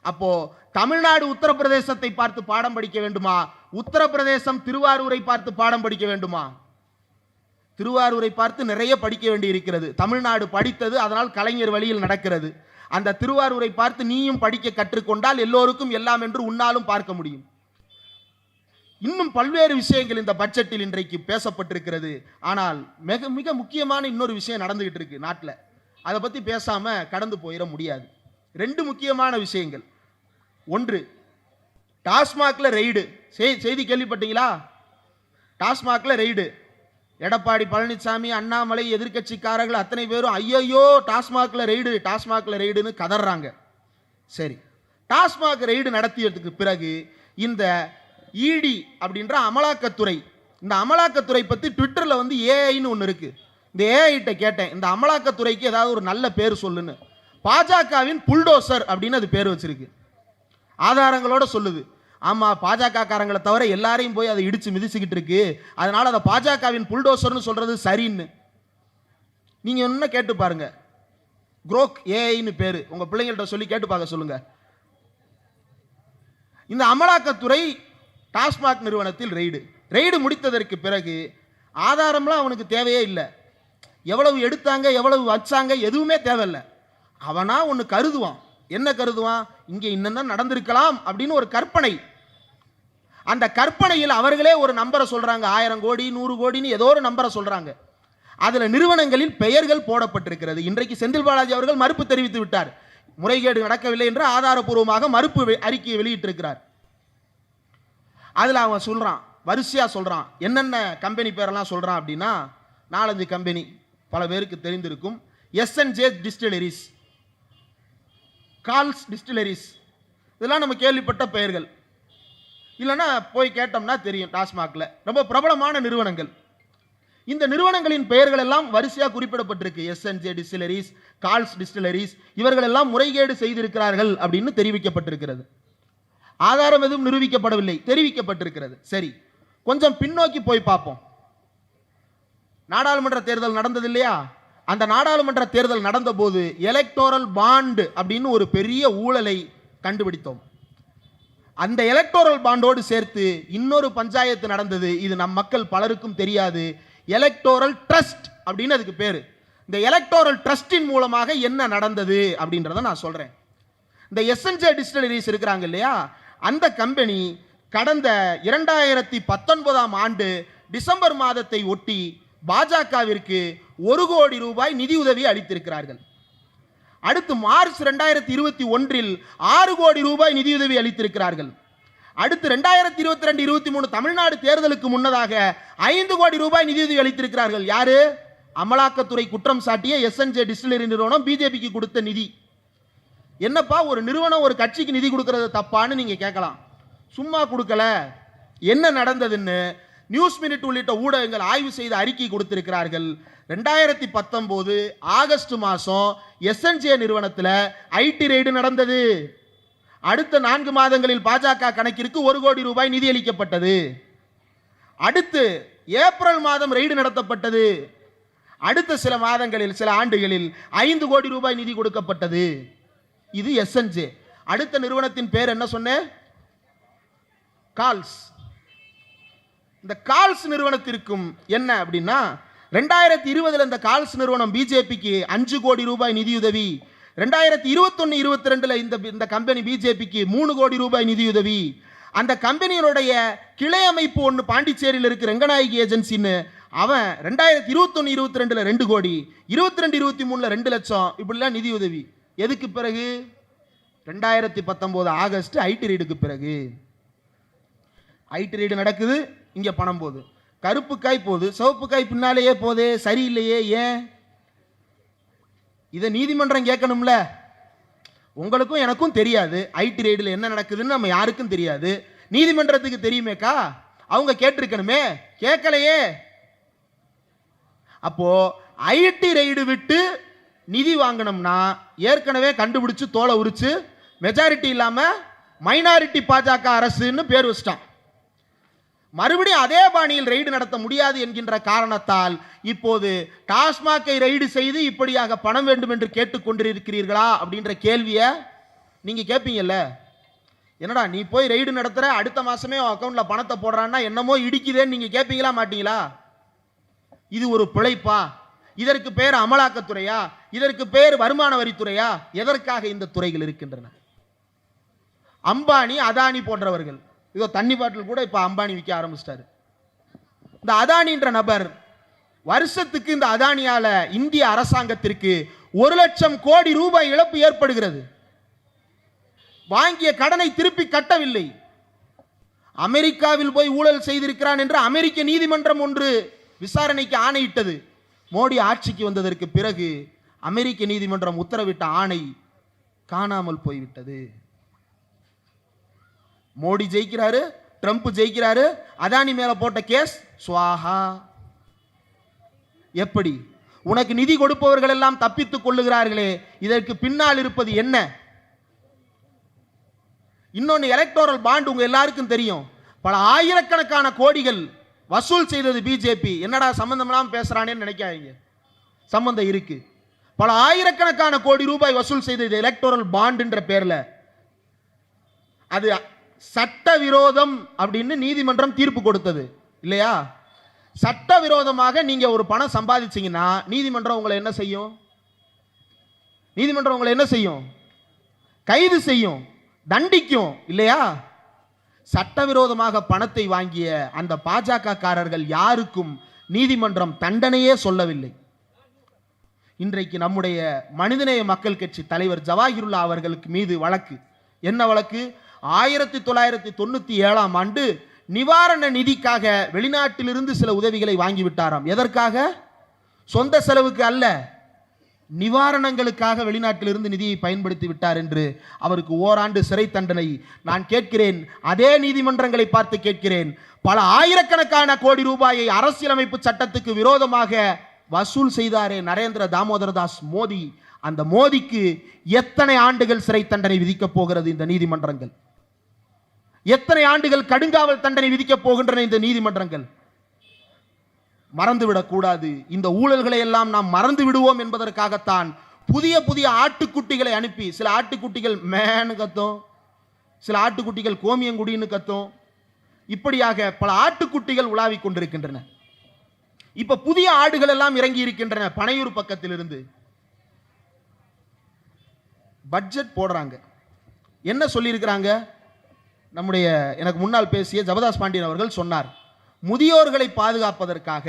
அப்போ தமிழ்நாடு உத்தரப்பிரதேசத்தை பார்த்து பாடம் படிக்க வேண்டுமா? உத்தரப்பிரதேசம் திருவாரூரை பார்த்து பாடம் படிக்க வேண்டுமா? திருவாரூரை பார்த்து நிறைய படிக்க வேண்டி இருக்கிறது. தமிழ்நாடு படித்தது, அதனால் கலைஞர் வழியில் நடக்கிறது. அந்த திருவாரூரை பார்த்து நீயும் படிக்க கற்றுக்கொண்டால் எல்லோருக்கும் எல்லாம் என்று உன்னாலும் பார்க்க முடியும். இன்னும் பல்வேறு விஷயங்கள் இந்த பட்ஜெட்டில் இன்றைக்கு பேசப்பட்டிருக்கிறது. ஆனால் மிக மிக முக்கியமான இன்னொரு விஷயம் நடந்துகிட்டு இருக்கு நாட்டில். அதை பற்றி பேசாம கடந்து போயிட முடியாது. 2 முக்கியமான விஷயங்கள். ஒன்று, டாஸ்மாக்ல ரெய்டு. செய்தி கேள்விப்பட்டீங்களா? டாஸ்மாக்ல ரெய்டு. எடப்பாடி பழனிசாமி, அண்ணாமலை, எதிர்க்கட்சிக்காரர்கள் அத்தனை பேரும் ஐயோ டாஸ்மாக்ல ரெய்டு, டாஸ்மாக்ல ரெய்டுன்னு கதறாங்க. சரி, டாஸ்மாக் ரெய்டு நடத்தியதுக்கு பிறகு இந்த இடி அப்படின்ற அமலாக்கத்துறை, இந்த அமலாக்கத்துறை பற்றி ட்விட்டரில் வந்து ஏஐன்னு ஒன்று இருக்கு. இந்த ஏஐட்ட கேட்டேன், இந்த அமலாக்கத்துறைக்கு ஏதாவது ஒரு நல்ல பேர் சொல்லுன்னு. பாஜகவின் புல்டோசர் அப்படின்னு அது பேர் வச்சிருக்கு. ஆதாரங்களோட சொல்லுது. ஆமா, பாஜக காரங்களை தவிர எல்லாரையும் போய் அதை இடிச்சு மிதிச்சுக்கிட்டு இருக்கு, அதனால அதை பாஜகவின் புல்டோசர்னு சொல்றது சரின்னு. நீங்க என்ன கேட்டு பாருங்க, குரோக் ஏஐன்னு பேரு, உங்க பிள்ளைங்கள்ட்ட சொல்லி கேட்டு பார்க்க சொல்லுங்க. இந்த அமலாக்கத்துறை டாஸ்மாக் நிறுவனத்தில் ரெய்டு முடித்ததற்கு பிறகு ஆதாரம்லாம் அவனுக்கு தேவையே இல்லை. எவ்வளவு எடுத்தாங்க, எவ்வளவு வச்சாங்க, எதுவுமே தேவையில்லை. அவனா ஒன்று கருதுவான். என்ன கருதுவான்? இங்கே இன்னும் நடந்திருக்கலாம் அப்படின்னு ஒரு கற்பனை. அந்த கற்பனையில் அவர்களே ஒரு நம்பரை சொல்றாங்க. 1000 கோடி 100 கோடின்னு ஏதோ ஒரு நம்பரை சொல்றாங்க. அதுல நிறுவனங்களில் பெயர்கள் போடப்பட்டிருக்கிறது. இன்றைக்கு செந்தில் பாலாஜி அவர்கள் மறுப்பு தெரிவித்து விட்டார். முறைகேடு நடக்கவில்லை என்று ஆதாரப்பூர்வமாக மறுப்பு அறிக்கையை வெளியிட்டிருக்கிறார். அதில் அவன் சொல்றான், வரிசையா சொல்றான், என்னென்ன கம்பெனி பேரெல்லாம் சொல்றான் அப்படின்னா 4-5 கம்பெனி பல பேருக்கு தெரிந்திருக்கும். எஸ்என்ஜே டிஸ்டிலரிஸ், கால்ஸ் டிஸ்டிலரிஸ், இதெல்லாம் நம்ம கேள்விப்பட்ட பெயர்கள். இல்லைன்னா போய் கேட்டோம்னா தெரியும். டாஸ்மாக்ல ரொம்ப பிரபலமான நிறுவனங்கள். இந்த நிறுவனங்களின் பெயர்கள் எல்லாம் வரிசையாக குறிப்பிடப்பட்டிருக்கு. எஸ்என்ஜே டிஸ்டிலரிஸ், கால்ஸ் டிஸ்டிலரிஸ், இவர்கள் எல்லாம் முறைகேடு செய்திருக்கிறார்கள் அப்படின்னு தெரிவிக்கப்பட்டிருக்கிறது. ஆதாரம் எதுவும் நிரூபிக்கப்படவில்லை, தெரிவிக்கப்பட்டிருக்கிறது. சரி, கொஞ்சம் பின்னோக்கி போய் பார்ப்போம். நாடாளுமன்ற தேர்தல் நடந்தது இல்லையா? அந்த நாடாளுமன்ற தேர்தல் நடந்த போது எலக்டோரல் பாண்ட் அப்படின்னு ஒரு பெரிய ஊழலை கண்டுபிடித்தோம். அந்த எலக்டோரல் பாண்டோடு சேர்த்து இன்னொரு பஞ்சாயத்து நடந்தது. இது நம் மக்கள் பலருக்கும் தெரியாது. எலக்டோரல் ட்ரஸ்ட் அப்படின்னு அதுக்கு பேரு. இந்த எலக்டோரல் ட்ரஸ்டின் மூலமாக என்ன நடந்தது அப்படின்றத நான் சொல்றேன். இந்த எஸ்என்ஜே டிஸ்டிலரிஸ் இருக்கிறாங்க இல்லையா, அந்த கம்பெனி கடந்த 2019ஆம் ஆண்டு டிசம்பர் மாதத்தை ஒட்டி பாஜகவிற்கு 1 கோடி ரூபாய் நிதியுதவி அளித்திருக்கிறார்கள். அடுத்து மார்ச் 2021இல் 6 கோடி ரூபாய் நிதியுதவி அளித்திருக்கிறார்கள். அடுத்து 2022-23 தமிழ்நாடு தேர்தலுக்கு முன்னதாக 5 கோடி ரூபாய் நிதியுதவி அளித்திருக்கிறார்கள். யாரு? அமலாக்கத்துறை குற்றம் சாட்டிய எஸ்என்ஜே டிஸ்டிலரி நிறுவனம் பிஜேபிக்கு கொடுத்த நிதி. என்னப்பா ஒரு நிறுவனம் ஒரு கட்சிக்கு நிதி கொடுக்கிறது தப்பான்னு நீங்க கேட்கலாம். சும்மா கொடுக்கல, என்ன நடந்ததுன்னு நியூஸ் மினிட் உள்ளிட்ட ஊடகங்கள் ஆய்வு செய்து அறிக்கை கொடுத்திருக்கிறார்கள். 2019 ஆகஸ்ட் மாதம் எஸ்என்ஜே நிறுவனத்தில் ஐடி ரெய்டு நடந்தது. அடுத்த 4 மாதங்களில் பாஜக கணக்கிற்கு 1 கோடி ரூபாய் நிதி அளிக்கப்பட்டது. அடுத்து ஏப்ரல் மாதம் ரெய்டு நடத்தப்பட்டது. அடுத்த சில மாதங்களில், சில ஆண்டுகளில் 5 கோடி ரூபாய் நிதி கொடுக்கப்பட்டது. இது எஸ்என்ஜே. அடுத்த நிறுவனத்தின் பேர் என்ன சொன்னேன்? கால்ஸ். இந்த கால்ஸ் நிறுவனத்திற்கும் என்ன அப்படின்னா 2020 இந்த கால்ஸ் நிறுவனம் பிஜேபிக்கு 5 கோடி ரூபாய் நிதியுதவி. 2021-22 இந்த கம்பெனி பிஜேபிக்கு 3 கோடி ரூபாய் நிதியுதவி. அந்த கம்பெனியினுடைய கிளை அமைப்பு ஒன்று பாண்டிச்சேரியில் இருக்கு, ரெங்கநாயகி ஏஜென்சின்னு. அவன் 2021-22 2 கோடி, 22-23 2 லட்சம், இப்படிலாம் நிதியுதவி. எதுக்கு பிறகு? 2019 ஆகஸ்ட் ஐடி ரெய்டுக்கு பிறகு. ஐடி ரெய்டு நடக்குது, இங்க பணம் போகுது. கருப்பு காய் போகுது, சிவப்பு காய் பின்னாலேயே போதே, சரியில்லையே. ஏன்? இதை நீதிமன்றம் கேட்கணும்ல. உங்களுக்கும் எனக்கும் தெரியாது ஐடி ரெய்டில் என்ன நடக்குதுன்னு, நம்ம யாருக்கும் தெரியாது. நீதிமன்றத்துக்கு தெரியுமேக்கா, அவங்க கேட்டிருக்கணுமே, கேட்கலையே. அப்போ ஐடி ரெய்டு விட்டு நிதி வாங்கணும்னா ஏற்கனவே கண்டுபிடிச்சு தோலை உரிச்சு மெஜாரிட்டி இல்லாம மைனாரிட்டி பாஜக அரசுன்னு பேர் வச்சிட்டான். மறுபடியும் அதே பாணியில் ரெய்டு நடத்த முடியாது என்கின்ற காரணத்தால் இப்போது டாஸ்மாகை ரெய்டு செய்து இப்படியாக பணம் வேண்டும் என்று கேட்டுக்கொண்டிருக்கிறீர்களா அப்படின்ற கேள்வியை நீங்க கேட்பீங்கல்ல. என்னடா நீ போய் ரெய்டு நடத்துற, அடுத்த மாசமே அக்கௌண்ட்ல பணத்தை போடுறான்னா என்னமோ இடிக்குதேன்னு நீங்க கேட்பீங்களா மாட்டீங்களா? இது ஒரு பிழைப்பா? இதற்கு பேர் அமலாக்கத்துறையா? இதற்கு பேர் வருமான வரித்துறையா? எதற்காக இந்த துறைகள் இருக்கின்றன? அம்பானி, அதானி போன்றவர்கள், இதோ தண்ணி பாட்டில் கூட இப்ப அம்பானி விற்க ஆரம்பிச்சிட்டாரு. இந்த அதானின்ற நபர் வருஷத்துக்கு இந்த அதானியால இந்திய அரசாங்கத்திற்கு 1 லட்சம் கோடி ரூபாய் இழப்பு ஏற்படுகிறது. வாங்கிய கடனை திருப்பி கட்டவில்லை. அமெரிக்காவில் போய் ஊழல் செய்திருக்கிறான் என்று அமெரிக்க நீதிமன்றம் ஒன்று விசாரணைக்கு ஆணையிட்டது. மோடி ஆட்சிக்கு வந்ததற்கு பிறகு அமெரிக்க நீதிமன்றம் உத்தரவிட்ட ஆணை காணாமல் போய்விட்டது. மோடி ஜெயிக்கிறாரு, ட்ரம்ப் ஜெயிக்கிறாரு, அதானி மேல போட்ட கேஸ் ஸ்வாஹா. எப்படி? உனக்கு நிதி கொடுப்பவர்கள் எல்லாம் தப்பித்துக் கொள்ளுகிறார்களே, இதற்கு பின்னால் இருப்பது என்ன? இன்னொன்னு, எலக்டோரல் பாண்ட் உங்க எல்லாருக்கும் தெரியும். பல ஆயிரக்கணக்கான கோடிகள் வசூல் செய்தது பிஜேபி. என்னடா சம்பந்தம் இல்லாம பேசுறானேன்னு நினைக்காதீங்க, சம்பந்தம் இருக்கு. பல ஆயிரக்கணக்கான கோடி ரூபாய் வசூல் செய்தது எலக்டோரல் பாண்ட் என்ற பேர்ல. அது சட்டவிரோதம் அப்படின்னு நீதிமன்றம் தீர்ப்பு கொடுத்தது இல்லையா? சட்டவிரோதமாக நீங்க ஒரு பணம் சம்பாதிச்சீங்கன்னா நீதிமன்றம் உங்களை என்ன செய்யும்? நீதிமன்றம் உங்களை என்ன செய்யும்? கைது செய்யும், தண்டிக்கும் இல்லையா? சட்டவிரோதமாக பணத்தை வாங்கிய அந்த பாஜக காரர்கள் யாருக்கும் நீதிமன்றம் தண்டனையே சொல்லவில்லை. இன்றைக்கு நம்முடைய மனிதநேய மக்கள் கட்சி தலைவர் ஜவாஹிருல்லா அவர்களுக்கு மீது வழக்கு. என்ன வழக்கு? 1997ஆம் ஆண்டு நிவாரண நிதிக்காக வெளிநாட்டிலிருந்து சில உதவிகளை வாங்கிவிட்டாராம். எதற்காக? சொந்த செலவுக்கு அல்ல, நிவாரணங்களுக்காக வெளிநாட்டிலிருந்து நிதியை பயன்படுத்தி விட்டார் என்று அவருக்கு ஓராண்டு சிறை தண்டனை. நான் கேட்கிறேன், அதே நீதிமன்றங்களை பார்த்து கேட்கிறேன், பல ஆயிரக்கணக்கான கோடி ரூபாயை அரசியலமைப்பு சட்டத்துக்கு விரோதமாக வசூல் செய்தாரே நரேந்திர தாமோதர் தாஸ் மோடி, அந்த மோடிக்கு எத்தனை ஆண்டுகள் சிறை தண்டனை விதிக்கப் போகிறது இந்த நீதிமன்றங்கள்? எத்தனை ஆண்டுகள் கடுங்காவல் தண்டனை விதிக்கப் போகின்றன இந்த நீதிமன்றங்கள்? மறந்துவிடக் கூடாது. இந்த ஊழல்களை எல்லாம் நாம் மறந்து விடுவோம் என்பதற்காகத்தான் புதிய புதிய ஆட்டுக்குட்டிகளை அனுப்பி, சில ஆட்டுக்குட்டிகள் மேனு கத்தும், சில ஆட்டுக்குட்டிகள் கோமியங்குடின்னு கத்தும், இப்படியாக பல ஆட்டுக்குட்டிகள் உலாவிக் கொண்டிருக்கின்றன. இப்ப புதிய ஆடுகள் எல்லாம் இறங்கி இருக்கின்றன. பனையூர் பக்கத்திலிருந்து பட்ஜெட் போடுறாங்க. என்ன சொல்லி இருக்கிறாங்க? நம்முடைய எனக்கு முன்னால் பேசிய ஜபதாஸ் பாண்டியன் அவர்கள் சொன்னார், முதியோர்களை பாதுகாப்பதற்காக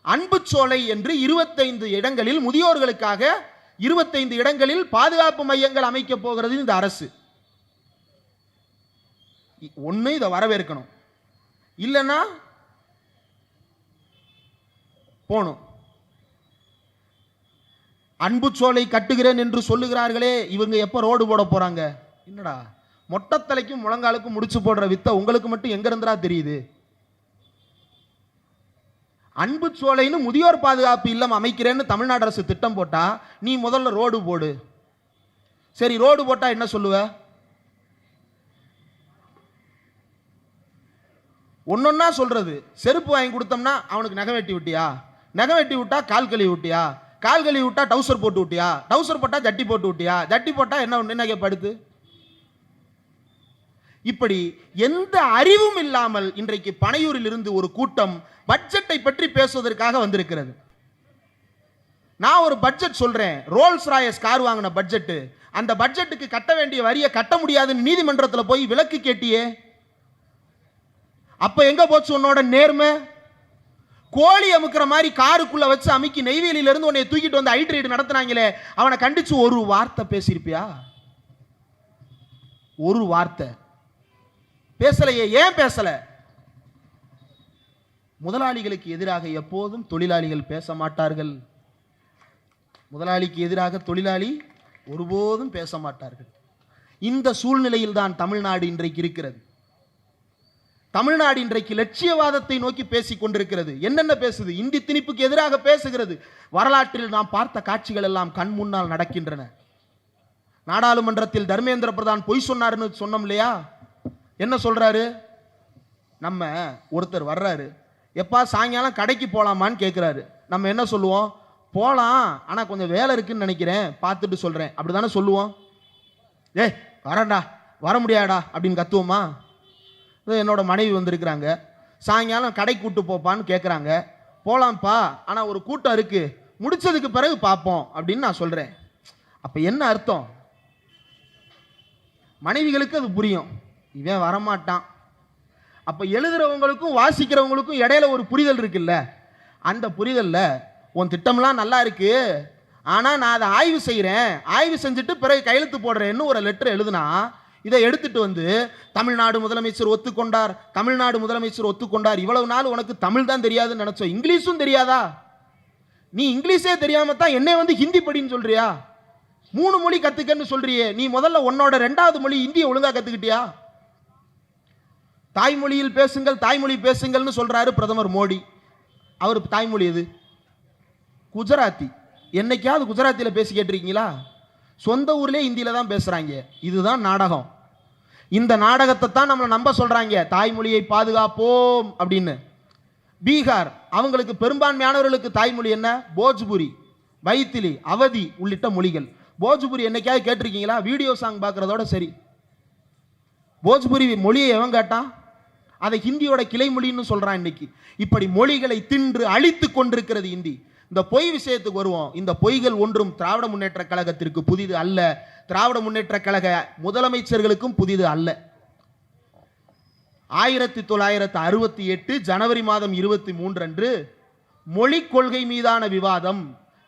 அன்புச்சோலை என்று 25 இடங்களில் முதியோர்களுக்காக 25 இடங்களில் பாதுகாப்பு மையங்கள் அமைக்க போகிறது இந்த அரசு. ஒண்ணு இதை வரவேற்கணும், இல்லைன்னா போணும். அன்புச்சோலை கட்டுகிறேன் என்று சொல்லுகிறார்களே, இவங்க எப்ப ரோடு போட போறாங்க? என்னடா மொட்டத்தலைக்கும் முழங்காலுக்கும் முடிச்சு போடுற வித்த உங்களுக்கு மட்டும் எங்க இருந்தா தெரியுது? அன்பு சோலைன்னு முதியோர் பாதுகாப்பு இல்லம் அமைக்கிறேன்னு தமிழ்நாடு அரசு திட்டம் போட்டா நீ முதல்ல ரோடு போடு. சரி, ரோடு போட்டா என்ன சொல்லுவ? ஒன்னொன்னா சொல்றது. செருப்பு வாங்கி கொடுத்தோம்னா அவனுக்கு நகை வெட்டி விட்டியா, நகை வெட்டி விட்டா கால் கழுவி விட்டியா, கால் கழுவி விட்டா டவுசர் போட்டு விட்டியா, டவுசர் போட்டா ஜட்டி போட்டு விட்டியா, ஜட்டி போட்டா என்ன கேட்படுத்து? இப்படி எந்த அறிவும் இல்லாமல் இன்றைக்கு பனையூரில் இருந்து ஒரு கூட்டம் பட்ஜெட்டை பற்றி பேசுவதற்காக வந்திருக்கிறது. நான் ஒரு பட்ஜெட் சொல்றேன், ரோல்ஸ் ராயஸ் கார் வாங்கின பட்ஜெட், அந்த பட்ஜெட்டுக்கு கட்ட வேண்டிய வரியை கட்ட முடியாதுன்னு நீதிமன்றத்தில் போய் விலக்கு கேட்டியே, அப்ப எங்க போச்சு உன்னோட நேர்மை? கோழி அமுக்கிற மாதிரி காருக்குள்ள வச்சு அமுக்கி நெய்வேலியில இருந்து உன்னை தூக்கிட்டு வந்து ஐட் ரைடு நடத்தினாங்களே, அவனை கண்டிச்சு ஒரு வார்த்தை பேசியிருப்பியா? ஒரு வார்த்தை பேசலையே. ஏன் பேசல? முதலாளிகளுக்கு எதிராக எப்போதும் தொழிலாளிகள் பேச மாட்டார்கள். முதலாளிக்கு எதிராக தொழிலாளி ஒருபோதும் பேச மாட்டார்கள். இந்த சூழ்நிலையில் தான் தமிழ்நாடு இன்றைக்கு இருக்கிறது. தமிழ்நாடு இன்றைக்கு லட்சியவாதத்தை நோக்கி பேசிக் கொண்டிருக்கிறது. என்னென்ன பேசுது? இந்தி திணிப்புக்கு எதிராக பேசுகிறது. வரலாற்றில் நாம் பார்த்த காட்சிகள் எல்லாம் கண் முன்னால் நடக்கின்றன. நாடாளுமன்றத்தில் தர்மேந்திர பிரதான் பொய் சொன்னார்னு சொன்னோம் இல்லையா? என்ன சொல்றாரு? நம்ம ஒருத்தர் வர்றாரு, எப்பா சாயங்காலம் கடைக்கு போலாமான்னு கேட்கிறாரு. நம்ம என்ன சொல்லுவோம்? போலாம், ஆனா கொஞ்சம் வேலை இருக்குன்னு நினைக்கிறேன், பார்த்துட்டு சொல்றேன், அப்படிதானே சொல்லுவோம். வரண்டா, வர முடியாடா அப்படின்னு கத்துவோமா? என்னோட மனைவி வந்திருக்கிறாங்க, சாயங்காலம் கடை கூட்டு போப்பான்னு கேட்குறாங்க. போலாம்ப்பா, ஆனால் ஒரு கூட்டம் இருக்கு, முடிச்சதுக்கு பிறகு பார்ப்போம் அப்படின்னு நான் சொல்றேன். அப்ப என்ன அர்த்தம்? மனைவிகளுக்கு அது புரியும், இவன் வரமாட்டான். அப்ப எழுதுறவங்களுக்கும் வாசிக்கிறவங்களுக்கும் இடையில ஒரு புரிதல் இருக்குல்ல, அந்த புரிதல்ல உன் திட்டம்லாம் நல்லா இருக்கு, ஆனா நான் அதை ஆய்வு செய்யறேன், ஆய்வு செஞ்சுட்டு பிறகு கையெழுத்து போடுறேன்னு ஒரு லெட்டர் எழுதுனா, இதை எடுத்துட்டு வந்து தமிழ்நாடு முதலமைச்சர் ஒத்துக்கொண்டார், தமிழ்நாடு முதலமைச்சர் ஒத்துக்கொண்டார். இவ்வளவு நாள் உனக்கு தமிழ் தான் தெரியாதுன்னு நினைச்சோம், இங்கிலீஷும் தெரியாதா? நீ இங்கிலீஷே தெரியாம தான் என்னை வந்து ஹிந்தி படின்னு சொல்றியா? 3 மொழி கத்துக்கன்னு சொல்றியே, நீ முதல்ல உன்னோட 2வது மொழி இந்தியை ஒழுங்கா கத்துக்கிட்டியா? தாய்மொழியில் பேசுங்கள், தாய்மொழி பேசுங்கள்னு சொல்றாரு பிரதமர் மோடி. அவர் தாய்மொழி எது? குஜராத்தி. என்னைக்காவது குஜராத்தில பேசி கேட்டிருக்கீங்களா? சொந்த ஊர்லேயே இந்தியில தான் பேசுறாங்க. இதுதான் நாடகம். இந்த நாடகத்தை தான் நம்மளை நம்ப சொல்றாங்க, தாய்மொழியை பாதுகாப்போம் அப்படின்னு. பீகார், அவங்களுக்கு பெரும்பான்மையானவர்களுக்கு தாய்மொழி என்ன? போஜ்புரி, மைத்திலி, அவதி உள்ளிட்ட மொழிகள். போஜ்புரி என்னைக்காவது கேட்டிருக்கீங்களா? வீடியோ சாங் பார்க்கறதோட சரி. போஜ்புரி மொழியை எவன் கேட்டான்? அதை ஹிந்தியோட கிளை மொழின்னு சொல்றான் இன்னைக்கு. இப்படி மொழிகளை தின்று அழித்து கொண்டிருக்கிறது இந்தி. இந்த பொய் விஷயத்துக்கு வருவோம். இந்த பொய்கள் ஒன்றும் திராவிட முன்னேற்ற கழகத்திற்கு புதிது அல்ல, திராவிட முன்னேற்ற கழக முதலமைச்சர்களுக்கும் புதிது அல்ல. 1968 ஜனவரி மாதம் 23 அன்று மொழிக் கொள்கை மீதான விவாதம்,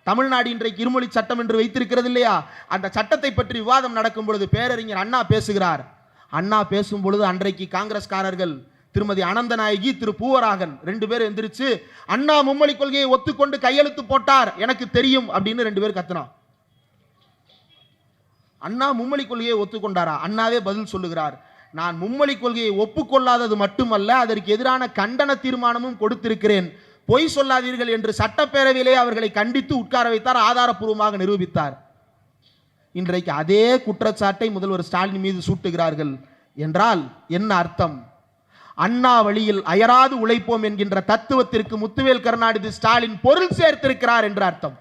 தமிழ்நாடு இன்றைக்கு இருமொழி சட்டம் என்று வைத்திருக்கிறது இல்லையா? அந்த சட்டத்தை பற்றி விவாதம் நடக்கும் பொழுது பேரறிஞர் அண்ணா பேசுகிறார். அண்ணா பேசும் பொழுது அன்றைக்கு காங்கிரஸ்காரர்கள் திருமதி அனந்தநாயகி, திரு பூவராகன் 2 பேர் எந்திரிச்சு, அண்ணா மும்மொழி கொள்கையை ஒத்துக்கொண்டு கையெழுத்து போட்டார், எனக்கு தெரியும் அப்படின்னு 2 பேர் கத்தினான். அண்ணா மும்மொழி கொள்கையை ஒத்துக்கொண்டாரா? அண்ணாவே பதில் சொல்லுகிறார், நான் மும்மொழி கொள்கையை ஒப்புக்கொள்ளாதது மட்டுமல்ல, அதற்கு எதிரான கண்டன தீர்மானமும் கொடுத்திருக்கிறேன், பொய் சொல்லாதீர்கள் என்று சட்டப்பேரவையிலே அவர்களை கண்டித்து உட்கார வைத்தார், ஆதாரப்பூர்வமாக நிரூபித்தார். இன்றைக்கு அதே குற்றச்சாட்டை முதல்வர் ஸ்டாலின் மீது சூட்டுகிறார்கள் என்றால் என்ன அர்த்தம்? அண்ணா வழியில் அயராது உழைப்போம் என்கின்ற தத்துவத்திற்கு முத்துவேல் கருணாநிதி ஸ்டாலின் பொருள் சேர்த்திருக்கிறார் என்ற அர்த்தம்.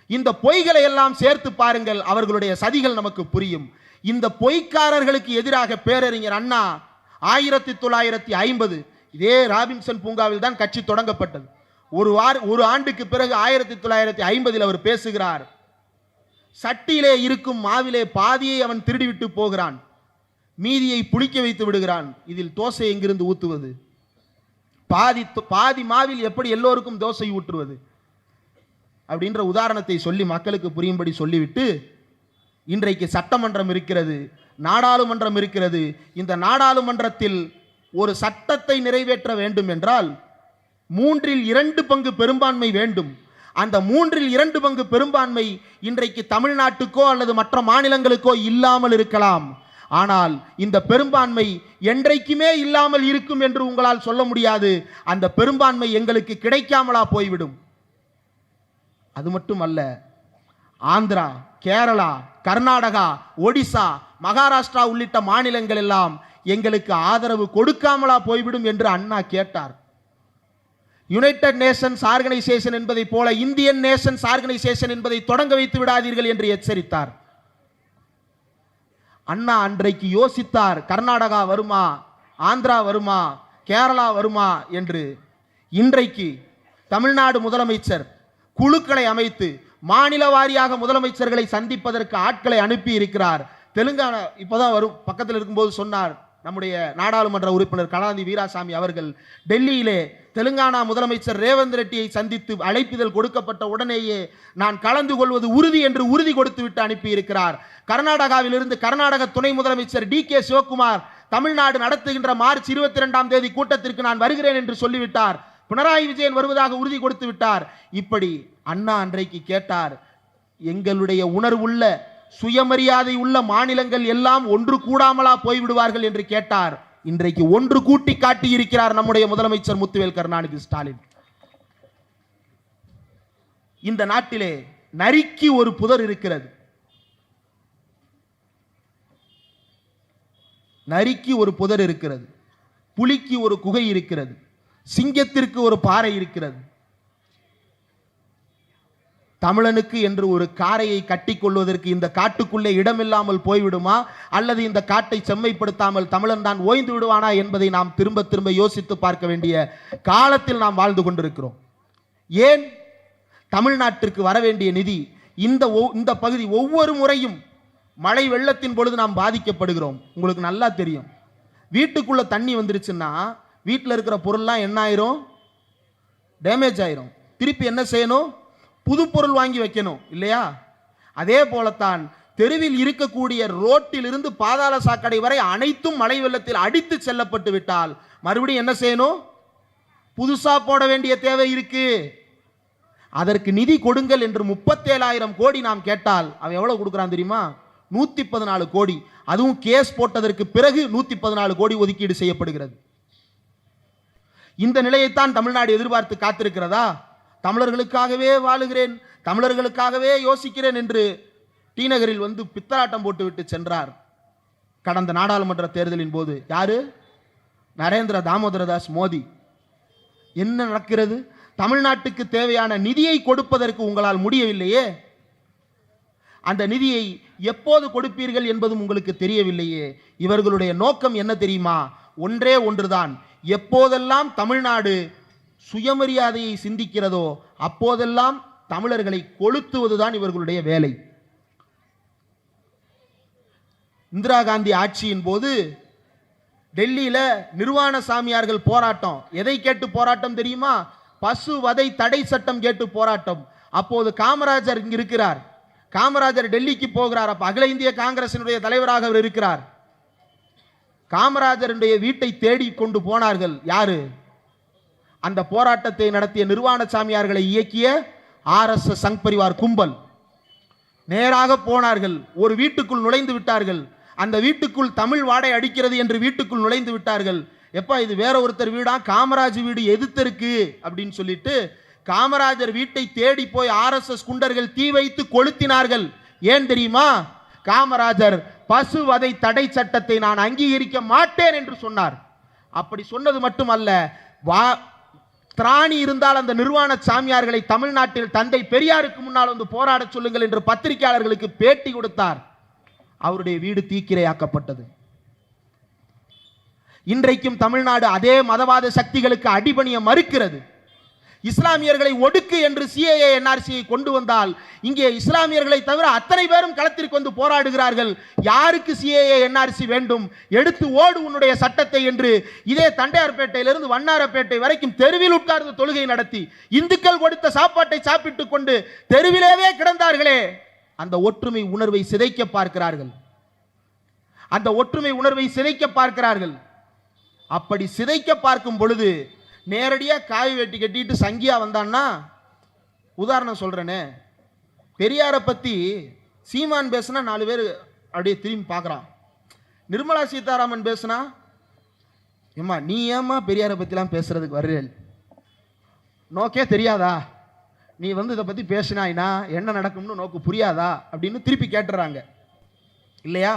இந்த பொய்களை எல்லாம் சேர்த்து பாருங்கள், அவர்களுடைய சதிகள் நமக்கு புரியும். இந்த பொய்க்காரர்களுக்கு எதிராக பேரறிஞர் அண்ணா 1950 இதே ராபின்சன் பூங்காவில் தான் கட்சி தொடங்கப்பட்டது. ஒரு ஆண்டுக்கு பிறகு 1950 அவர் பேசுகிறார், சட்டியிலே இருக்கும் மாவிலே பாதியை அவன் திருடிவிட்டு போகிறான், மீதியை புளிக்க வைத்து விடுகிறான், இதில் தோசை எங்கிருந்து ஊத்துவது? பாதி மாவில் எப்படி எல்லோருக்கும் தோசை ஊற்றுவது? அப்படின்ற உதாரணத்தை சொல்லி மக்களுக்கு புரியும்படி சொல்லிவிட்டு, இன்றைக்கு சட்டமன்றம் இருக்கிறது, நாடாளுமன்றம் இருக்கிறது. இந்த நாடாளுமன்றத்தில் ஒரு சட்டத்தை நிறைவேற்ற வேண்டும் என்றால் 3/2 பங்கு பெரும்பான்மை வேண்டும். அந்த 3/2 பங்கு பெரும்பான்மை இன்றைக்கு தமிழ்நாட்டுக்கோ அல்லது மற்ற மாநிலங்களுக்கோ இல்லாமல் இருக்கலாம். ஆனால் இந்த பெரும்பான்மை என்றைக்குமே இல்லாமல் இருக்கும் என்று உங்களால் சொல்ல முடியாது. அந்த பெரும்பான்மை எங்களுக்கு கிடைக்காமலா போய்விடும். அது மட்டுமல்ல, ஆந்திரா, கேரளா, கர்நாடகா, ஒடிசா, மகாராஷ்டிரா உள்ளிட்ட மாநிலங்கள் எல்லாம் எங்களுக்கு ஆதரவு கொடுக்காமலா போய்விடும் என்று அண்ணா கேட்டார். யுனைடெட் நேஷன்ஸ் ஆர்கனைசேஷன் என்பதை போல இந்தியன் நேஷன்ஸ் ஆர்கனைசேஷன் என்பதை தொடங்க வைத்து விடாதீர்கள் என்று எச்சரித்தார். அண்ணா அன்றைக்கு யோசித்தார், கர்நாடகா வருமா, ஆந்திரா வருமா, கேரளா வருமா என்று. இன்றைக்கு தமிழ்நாடு முதலமைச்சர் குழுக்களை அமைத்து மாநில வாரியாக முதலமைச்சர்களை சந்திப்பதற்கு ஆட்களை அனுப்பி இருக்கிறார். தெலுங்கானா இப்போதான் வரும் பக்கத்தில் இருக்கும்போது சொன்னார் நம்முடைய நாடாளுமன்ற உறுப்பினர் கலாநிதி வீராசாமி அவர்கள், டெல்லியிலே தெலுங்கானா முதலமைச்சர் ரேவந்த் ரெட்டியை சந்தித்து அழைப்பிதழ் கொடுக்கப்பட்ட உடனேயே நான் கலந்து கொள்வது உறுதி என்று உறுதி கொடுத்து விட்டு அனுப்பி இருக்கிறார். கர்நாடகாவிலிருந்து கர்நாடக துணை முதலமைச்சர் DK சிவகுமார் தமிழ்நாடு நடத்துகின்ற மார்ச் 22ஆம் தேதி கூட்டத்திற்கு நான் வருகிறேன் என்று சொல்லிவிட்டார். பினராயி விஜயன் வருவதாக உறுதி கொடுத்து விட்டார். இப்படி அண்ணா அன்றைக்கு கேட்டார், எங்களுடைய உணர்வுள்ள சுயமரியாதை உள்ள மாநிலங்கள் எல்லாம் ஒன்று கூடாமலா போய்விடுவார்கள் என்று கேட்டார். இன்றைக்கு ஒன்று கூட்டி காட்டி இருக்கிறார் நம்முடைய முதலமைச்சர் முத்துவேல் கருணாநிதி ஸ்டாலின். இந்த நாட்டிலே நரிக்கு ஒரு புதர் இருக்கிறது, நரிக்கு ஒரு புதர் இருக்கிறது, புலிக்கு ஒரு குகை இருக்கிறது, சிங்கத்திற்கு ஒரு பாறை இருக்கிறது. தமிழனுக்கு என்று ஒரு காரையை கட்டிக்கொள்வதற்கு இந்த காட்டுக்குள்ளே இடமில்லாமல் போய்விடுமா, அல்லது இந்த காட்டை செம்மைப்படுத்தாமல் தமிழன் தான் ஓய்ந்து விடுவானா என்பதை நாம் திரும்ப திரும்ப யோசித்து பார்க்க வேண்டிய காலத்தில் நாம் வாழ்ந்து கொண்டிருக்கிறோம். ஏன் தமிழ்நாட்டிற்கு வர வேண்டிய நிதி இந்த பகுதி ஒவ்வொரு முறையும் மழை வெள்ளத்தின் பொழுது நாம் பாதிக்கப்படுகிறோம். உங்களுக்கு நல்லா தெரியும், வீட்டுக்குள்ள தண்ணி வந்துருச்சுன்னா வீட்டில் இருக்கிற பொருள்லாம் என்ன ஆயிரும்? டேமேஜ் ஆயிரும். திருப்பி என்ன செய்யணும்? புது பொருள் வாங்கி வைக்கணும் இல்லையா? அதே போலத்தான் தெருவில் இருக்கக்கூடிய ரோட்டில் இருந்து பாதாள சாக்கடை வரை அனைத்தும் மழை வெள்ளத்தில் அடித்து செல்லப்பட்டு விட்டால் மறுபடியும் என்ன செய்யணும்? புதுசா போட வேண்டிய தேவை இருக்கு. அதற்கு நிதி கொடுங்கள் என்று 37,000 கோடி நாம் கேட்டால் அவன் எவ்வளவு கொடுக்குறான் தெரியுமா? 114 கோடி. அதுவும் கேஸ் போட்டதற்கு பிறகு 114 கோடி ஒதுக்கீடு செய்யப்படுகிறது. இந்த நிலையைத்தான் தமிழ்நாடு எதிர்பார்த்து காத்திருக்கிறதா? தமிழர்களுக்காகவே வாழுகிறேன், தமிழர்களுக்காகவே யோசிக்கிறேன் என்று டி நகரில் வந்து பித்தலாட்டம் போட்டுவிட்டு சென்றார் கடந்த நாடாளுமன்ற தேர்தலின் போது. யாரு? நரேந்திர தாமோதரதாஸ் மோடி. என்ன நடக்கிறது? தமிழ்நாட்டுக்கு தேவையான நிதியை கொடுப்பதற்கு உங்களால் முடியவில்லையே. அந்த நிதியை எப்போது கொடுப்பீர்கள் என்பதும் உங்களுக்கு தெரியவில்லையே. இவர்களுடைய நோக்கம் என்ன தெரியுமா? ஒன்றே ஒன்றுதான். எப்போதெல்லாம் தமிழ்நாடு சுயமரியாதையை சிந்திக்கிறதோ அப்போதெல்லாம் தமிழர்களை கொளுத்துவதுதான் இவர்களுடைய வேலை. இந்திரா காந்தி ஆட்சியின் போது டெல்லியில நிர்வாண சாமியார்கள் போராட்டம். எதை கேட்டு போராட்டம் தெரியுமா? பசுவதை தடை சட்டம் கேட்டு போராட்டம். அப்போது காமராஜர் இங்கு இருக்கிறார். காமராஜர் டெல்லிக்கு போகிறார். அப்ப அகில இந்திய காங்கிரசினுடைய தலைவராக அவர் இருக்கிறார். காமராஜருடைய வீட்டை தேடி கொண்டு போனார்கள். யாரு? அந்த போராட்டத்தை நடத்திய நிர்வாண சாமியார்களை இயக்கிய RSS சங் பரிவார் கும்பல். நேராக போனார்கள். ஒரு வீட்டுக்குள் நுழைந்து விட்டார்கள். அந்த வீட்டுக்குள் தமிழ் வாடை அடிக்கிறது என்று வீட்டுக்குள் நுழைந்து விட்டார்கள். எப்பா இது வேற ஒருத்தர் வீடா, காமராஜ் வீடு எதிர்த்திருக்கு அப்படின்னு சொல்லிட்டு காமராஜர் வீட்டை தேடி போய் RSS குண்டர்கள் தீ வைத்து கொளுத்தினார்கள். ஏன் தெரியுமா? காமராஜர் பசுவதை தடை சட்டத்தை நான் அங்கீகரிக்க மாட்டேன் என்று சொன்னார். அப்படி சொன்னது மட்டுமல்ல, திராணி இருந்தால் அந்த நிர்வாண சாமியார்களை தமிழ்நாட்டில் தந்தை பெரியாருக்கு முன்னால் வந்து போராட சொல்லுங்கள் என்று பத்திரிகையாளர்களுக்கு பேட்டி கொடுத்தார். அவருடைய வீடு தீக்கிரையாக்கப்பட்டது. இன்றைக்கும் தமிழ்நாடு அதே மதவாத சக்திகளுக்கு அடிபணிய மறுக்கிறது. இஸ்லாமியர்களை ஒடுக்கு என்று CAA NRC கொண்டு வந்தால் இங்கே இஸ்லாமியர்களை தவிர அத்தனை பேரும் களத்திற்கு வந்து போராடுகிறார்கள். யாருக்கு CAA NRC வேண்டும்? எடுத்து ஓடு உன்னுடைய சட்டத்தை என்று இதே தண்டையார்பேட்டையிலிருந்து வண்ணாரப்பேட்டை வரைக்கும் தெருவில் உட்கார்ந்து தொழுகை நடத்தி இந்துக்கள் கொடுத்த சாப்பாட்டை சாப்பிட்டுக் கொண்டு தெருவிலேயே கிடந்தார்களே. அந்த ஒற்றுமை உணர்வை சிதைக்க பார்க்கிறார்கள். அந்த ஒற்றுமை உணர்வை சிதைக்க பார்க்கிறார்கள். அப்படி சிதைக்க பார்க்கும் பொழுது நேரடியாக காய் வெட்டி கட்டிட்டு சங்கியா வந்தான்னா, உதாரணம் சொல்றேனே, பெரியாரை பத்தி சீமான் பேசுனா 4 பேர் அப்படியே திரும்பி பார்க்குறான். நிர்மலா சீதாராமன் பேசுனா, ஏம்மா நீ ஏம்மா பெரியாரை பற்றிலாம் பேசுறதுக்கு வர்றேன், நோக்கே தெரியாதா, நீ வந்து இதை பற்றி பேசினாயினா என்ன நடக்கும்னு நோக்கு புரியாதா அப்படின்னு திருப்பி கேட்டுறாங்க இல்லையா?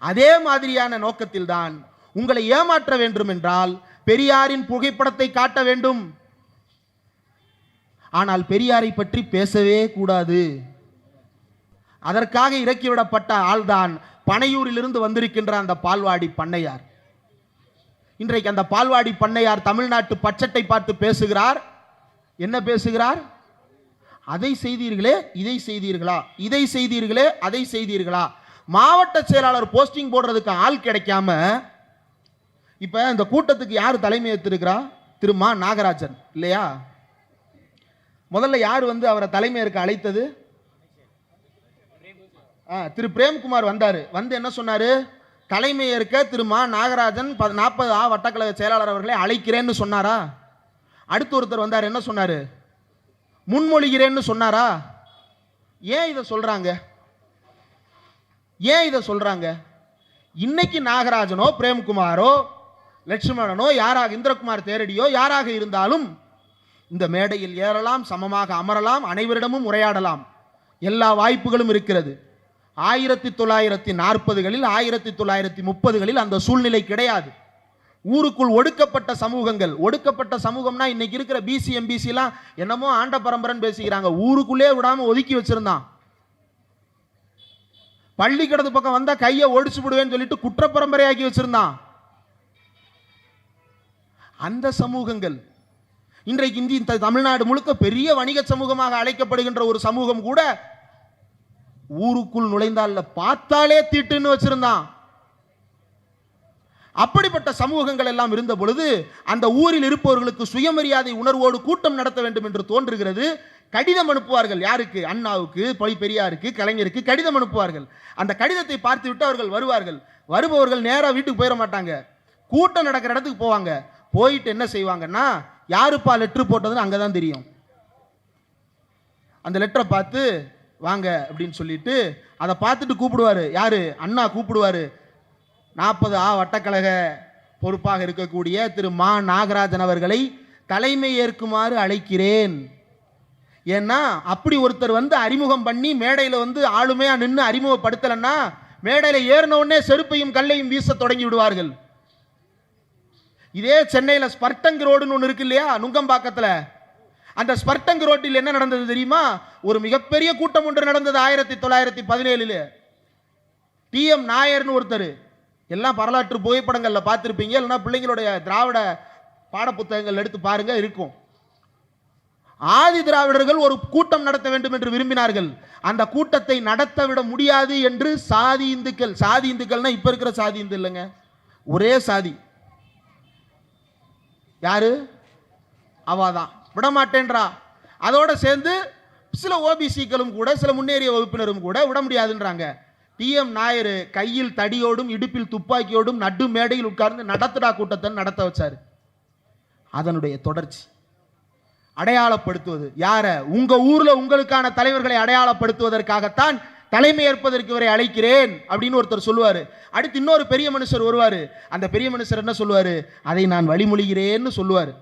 அதே மாதிரியான நோக்கத்தில் தான் உங்களை ஏமாற்ற வேண்டும் என்றால் பெரியாரின் புகைப்படத்தை காட்ட வேண்டும். ஆனால் பெரியாரை பற்றி பேசவே கூடாது. அதற்காக இறக்கிவிடப்பட்ட ஆள்தான் பனையூரிலிருந்து வந்திருக்கின்ற அந்த பால்வாடி பண்ணையார். இன்றைக்கு அந்த பால்வாடி பண்ணையார் தமிழ்நாட்டு பட்ஜெட்டை பார்த்து பேசுகிறார். என்ன பேசுகிறார்? அதை செய்தீர்களே, இதை செய்தீர்களா, இதை செய்தீர்களே, அதை செய்தீர்களா. மாவட்ட செயலாளர் போஸ்டிங் போடுறதுக்கு ஆள் கிடைக்காம இப்ப இந்த கூட்டத்துக்கு யார் தலைமை ஏற்றிருக்கிறா? திரு மா நாகராஜன் இல்லையா? முதல்ல யார் வந்து அவரை தலைமை ஏற்க அழைத்தது? திரு பிரேம்குமார் வந்தாரு. வந்து என்ன சொன்னாரு? தலைமை ஏற்க திரு மா நாகராஜன் 40A வட்டக்கழக செயலாளர் அவர்களை அழைக்கிறேன்னு சொன்னாரா? அடுத்து ஒருத்தர் வந்தார். என்ன சொன்னாரு? முன்மொழிகிறேன்னு சொன்னாரா? ஏன் இதை சொல்றாங்க? ஏன் இதை சொல்றாங்க? இன்னைக்கு நாகராஜனோ பிரேம்குமாரோ லட்சுமணனோ யாராக, இந்திரகுமார் தேரடியோ யாராக இருந்தாலும் இந்த மேடையில் ஏறலாம், சமமாக அமரலாம், அனைவரிடமும் உரையாடலாம், எல்லா வாய்ப்புகளும் இருக்கிறது. 1940களில் 1930களில் அந்த சூழ்நிலை கிடையாது. ஊருக்குள் ஒடுக்கப்பட்ட சமூகங்கள், ஒடுக்கப்பட்ட சமூகம்னா இன்னைக்கு இருக்கிற BC MBC எல்லாம் என்னமோ ஆண்ட பரம்பரைன்னு பேசிக்கிறாங்க. ஊருக்குள்ளே விடாம ஒதுக்கி வச்சிருந்தான். பள்ளிக்கடத்து பக்கம் வந்தா கையை ஒடிச்சு விடுவேன்னு சொல்லிட்டு குற்ற பரம்பரையாக்கி வச்சிருந்தான். அந்த சமூகங்கள் இன்றைக்கு இந்த தமிழ்நாடு முழுக்க பெரிய வணிக சமூகமாக அழைக்கப்படுகின்ற ஒரு சமூகம் கூட ஊருக்குள் நுழைந்தால் பார்த்தாலே தீட்டுன்னு வச்சிருந்தான். அப்படிப்பட்ட சமூகங்கள் எல்லாம் இருந்த பொழுது அந்த ஊரில் இருப்பவர்களுக்கு சுயமரியாதை உணர்வோடு கூட்டம் நடத்த வேண்டும் என்று தோன்றுகிறது. கடிதம் அனுப்புவார்கள். யாருக்கு? அண்ணாவுக்கு, பெரியாருக்கு, கலைஞருக்கு கடிதம் அனுப்புவார்கள். அந்த கடிதத்தை பார்த்து விட்டு அவர்கள் வருவார்கள். வருபவர்கள் நேராக வீட்டுக்கு போயிட மாட்டாங்க. கூட்டம் நடக்கிற இடத்துக்கு போவாங்க. போயிட்டு என்ன செய்வாங்கன்னா, யாருப்பா லெட்டர் போட்டதுன்னு அங்கதான் தெரியும். அந்த லெட்டரை பார்த்து வாங்க அப்படின்னு சொல்லிட்டு அதை பார்த்துட்டு கூப்பிடுவாரு. யாரு? அண்ணா கூப்பிடுவாரு. 40A வட்டக்கழக பொறுப்பாக இருக்கக்கூடிய திரு மா நாகராஜன் அவர்களை தலைமை ஏற்குமாறு அழைக்கிறேன். ஏன்னா அப்படி ஒருத்தர் வந்து அறிமுகம் பண்ணி மேடையில் வந்து ஆளுமையா நின்று அறிமுகப்படுத்தலன்னா மேடையில் ஏறின உடனே செருப்பையும் கல்லையும் வீச தொடங்கி விடுவார்கள். இதே சென்னையில் ஸ்பர்டங் ரோடுன்னு ஒன்று இருக்கு இல்லையா, நுங்கம்பாக்கத்தில். அந்த ஸ்பர்டங் ரோட்டில் என்ன நடந்தது தெரியுமா? ஒரு மிகப்பெரிய கூட்டம் ஒன்று நடந்தது 1917. TM நாயர்னு ஒருத்தர், எல்லாம் வரலாற்று புகைப்படங்களில் பார்த்துருப்பீங்க, இல்லைன்னா பிள்ளைங்களுடைய திராவிட பாடப்புத்தகங்கள் எடுத்து பாருங்க, இருக்கும். ஆதி திராவிடர்கள் ஒரு கூட்டம் நடத்த வேண்டும் என்று விரும்பினார்கள். அந்த கூட்டத்தை நடத்த விட முடியாது என்று சாதி இந்துக்கள், சாதி இந்துக்கள்னா இப்ப இருக்கிற சாதி இந்து இல்லைங்க, ஒரே சாதி, யாரு? அவாதான் விடமாட்டேன்றா. அதோட சேர்ந்து சில ஓபிசிக்களும் கூட சில முன்னேறிய வகுப்பினரும் கூட விட முடியாதுன்றாங்க. டிஎம் நாயர் கையில் தடியோடும் இடுப்பில் துப்பாக்கியோடும் நடு மேடையில் உட்கார்ந்து நடத்துடா கூட்டத்தை நடத்த வச்சாரு. அதனுடைய தொடர்ச்சி அடையாளப்படுத்துவது யார? உங்க ஊர்ல உங்களுக்கான தலைவர்களை அடையாளப்படுத்துவதற்காகத்தான் தலைமை ஏற்பதற்கு இவரை அழைக்கிறேன் அப்படின்னு ஒருத்தர் சொல்லுவாரு. அடுத்து இன்னொரு பெரிய மனுஷர் வருவாரு. அந்த பெரிய மனுஷர் என்ன சொல்லுவாரு? அதை நான் வழிமொழிகிறேன்னு சொல்லுவாரு.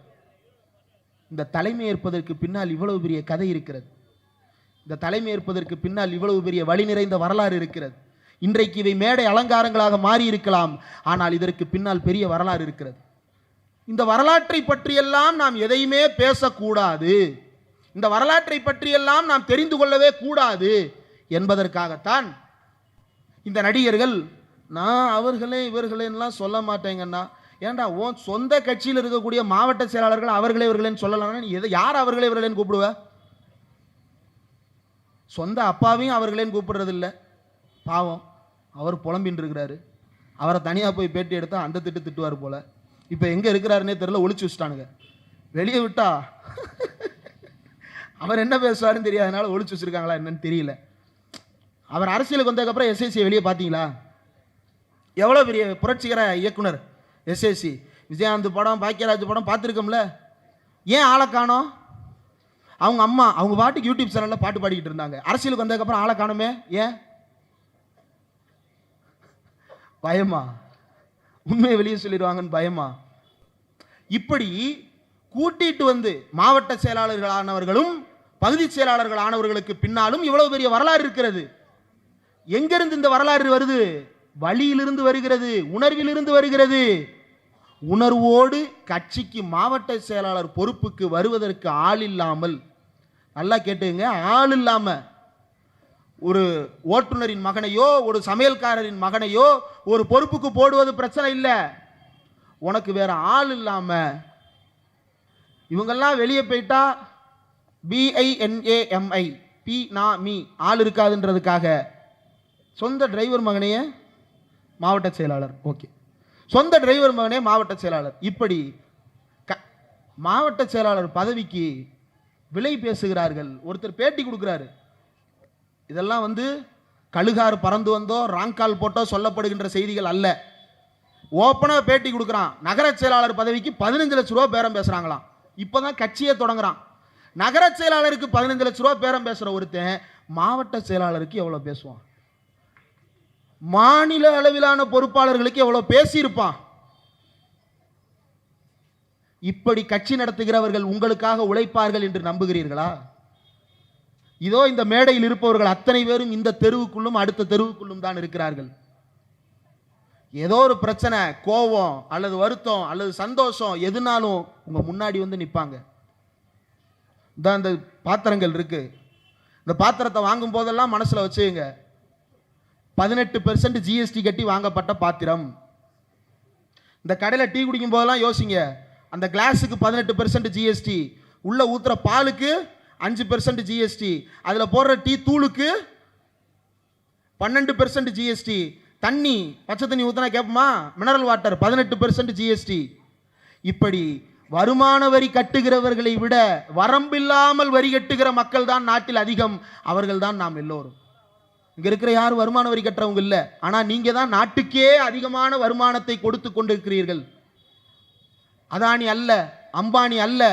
இந்த தலைமை ஏற்பதற்கு பின்னால் இவ்வளவு பெரிய கதை இருக்கிறது. இந்த தலைமை ஏற்பதற்கு பின்னால் இவ்வளவு பெரிய வழி நிறைந்த வரலாறு இருக்கிறது. இன்றைக்கு இவை மேடை அலங்காரங்களாக மாறி இருக்கலாம், ஆனால் இதற்கு பின்னால் பெரிய வரலாறு இருக்கிறது. இந்த வரலாற்றை பற்றியெல்லாம் நாம் எதையுமே பேசக்கூடாது, இந்த வரலாற்றை பற்றியெல்லாம் நாம் தெரிந்து கொள்ளவே கூடாது என்பதற்காகத்தான் இந்த நடிகர்கள் நான் அவர்களே இவர்களேலாம் சொல்ல மாட்டேங்கன்னா, ஏன்டா உன் சொந்த கட்சியில் இருக்கக்கூடிய மாவட்ட செயலாளர்கள் அவர்களே இவர்களேன்னு சொல்லலாம். எதை யார் அவர்களே இவர்களேன்னு கூப்பிடுவ? சொந்த அப்பாவையும் அவர்களேன்னு கூப்பிடுறது இல்லை. பாவம், அவர் புலம்பின்னு இருக்கிறாரு. அவரை தனியாக போய் பேட்டி எடுத்தால் அந்த திட்டுவார் போல. இப்போ எங்கே இருக்கிறாருன்னே தெரியல, ஒளிச்சு வச்சுட்டானுங்க. வெளியே விட்டா அவர் என்ன பேசுவாருன்னு தெரியாதனால ஒளிச்சு வச்சிருக்காங்களா என்னன்னு தெரியல. அவர் அரசியலுக்கு வந்ததுக்கப்புறம் எஸ்எஸ்சி வெளியே பார்த்தீங்களா? எவ்வளோ பெரிய புரட்சிகர இயக்குனர் எஸ்எஸ்சி. விஜயகாந்த் படம், பாக்கியராஜ் படம் பார்த்துருக்கோம்ல. ஏன் ஆளை காணோம்? அவங்க அம்மா அவங்க பாட்டுக்கு யூடியூப் சேனலில் பாட்டு பாடிக்கிட்டு இருந்தாங்க. அரசியலுக்கு வந்ததுக்கப்புறம் ஆளை காணுமே. ஏன்? பயமா? உண்மையை வெளியே சொல்லிடுவாங்கன்னு பயமா? இப்படி கூட்டிட்டு வந்து மாவட்ட செயலாளர்களானவர்களும் பகுதி செயலாளர்கள் ஆனவர்களுக்கு பின்னாலும் இவ்வளவு பெரிய வரலாறு இருக்கிறது. எங்கிருந்து இந்த வரலாறு வருது? வழியிலிருந்து வருகிறது, உணர்விலிருந்து வருகிறது. உணர்வோடு கட்சிக்கு மாவட்ட செயலாளர் பொறுப்புக்கு வருவதற்கு ஆள் இல்லாமல், நல்லா கேட்டுங்க, ஆள் இல்லாம ஒரு ஓட்டுநரின் மகனையோ ஒரு சமையல்காரரின் மகனையோ ஒரு பொறுப்புக்கு போடுவது பிரச்சனை இல்லை. உனக்கு வேற ஆள் இல்லாம இவங்கெல்லாம் வெளியே போயிட்டா BINAMI பி நா மீ ஆள் இருக்காதுன்றதுக்காக சொந்த டிரைவர் மகனையே மாவட்ட செயலாளர். ஓகே, சொந்த டிரைவர் மகனே மாவட்ட செயலாளர். இப்படி மாவட்ட செயலாளர் பதவிக்கு விலை பேசுகிறார்கள். ஒருத்தர் பேட்டி கொடுக்கிறாரு. இதெல்லாம் கழுகார் பறந்து வந்தோ ராங்கால் போட்டோ சொல்லப்படுகின்ற செய்திகள் அல்ல. ஓப்பனா பேட்டி கொடுக்குறான். நகர செயலாளர் பதவிக்கு 15 லட்ச ரூபா பேரம் பேசுறாங்களாம். இப்பதான் கட்சியே தொடங்குறான். நகர செயலாளருக்கு 15 லட்ச ரூபா பேரம் பேசுற ஒருத்தன் மாவட்ட செயலாளருக்கு எவ்வளவு பேசுவான்? மாநில அளவிலான பொறுப்பாளர்களுக்கு எவ்வளவு பேசியிருப்பான்? இப்படி கட்சி நடத்துகிறவர்கள் உங்களுக்காக உழைப்பார்கள் என்று நம்புகிறீர்களா? இதோ இந்த மேடையில் இருப்பவர்கள் அத்தனை பேரும் இந்த தெருவுக்குள்ளும் அடுத்த தெருவுக்குள்ளும் தான் இருக்கிறார்கள். ஏதோ ஒரு பிரச்சனை, கோபம் அல்லது வருத்தம் அல்லது சந்தோஷம் எதுனாலும் உங்க முன்னாடி நிற்பாங்க. இந்த பாத்திரங்கள் இருக்கு. இந்த பாத்திரத்தை வாங்கும் போதெல்லாம் மனசுல வச்சுங்க, 18% GST கட்டி வாங்கப்பட்ட பாத்திரம். இந்த கடையில் டீ குடிக்கும் போதெல்லாம் யோசிங்க, அந்த கிளாஸுக்கு 18% GST, உள்ள ஊத்துற பாலுக்கு 5% GST, அதுல போடுற டீ தூளுக்கு 12% GST, தண்ணி பச்சை தண்ணி ஊத்தினா கேட்போமா? Mineral water 18% GST. இப்படி வருமான வரி கட்டுகிறவர்களை விட வரம்பில்லாமல் வரி கட்டுகிற மக்கள் தான் நாட்டில் அதிகம். அவர்கள் தான் நாம் எல்லோரும். இங்க இருக்கிற யாரும் வருமான வரி கட்டுறவங்க இல்ல, ஆனா நீங்க தான் நாட்டுக்கே அதிகமான வருமானத்தை கொடுத்து கொண்டிருக்கிறீர்கள். அதானி அல்ல, அம்பானி அல்ல,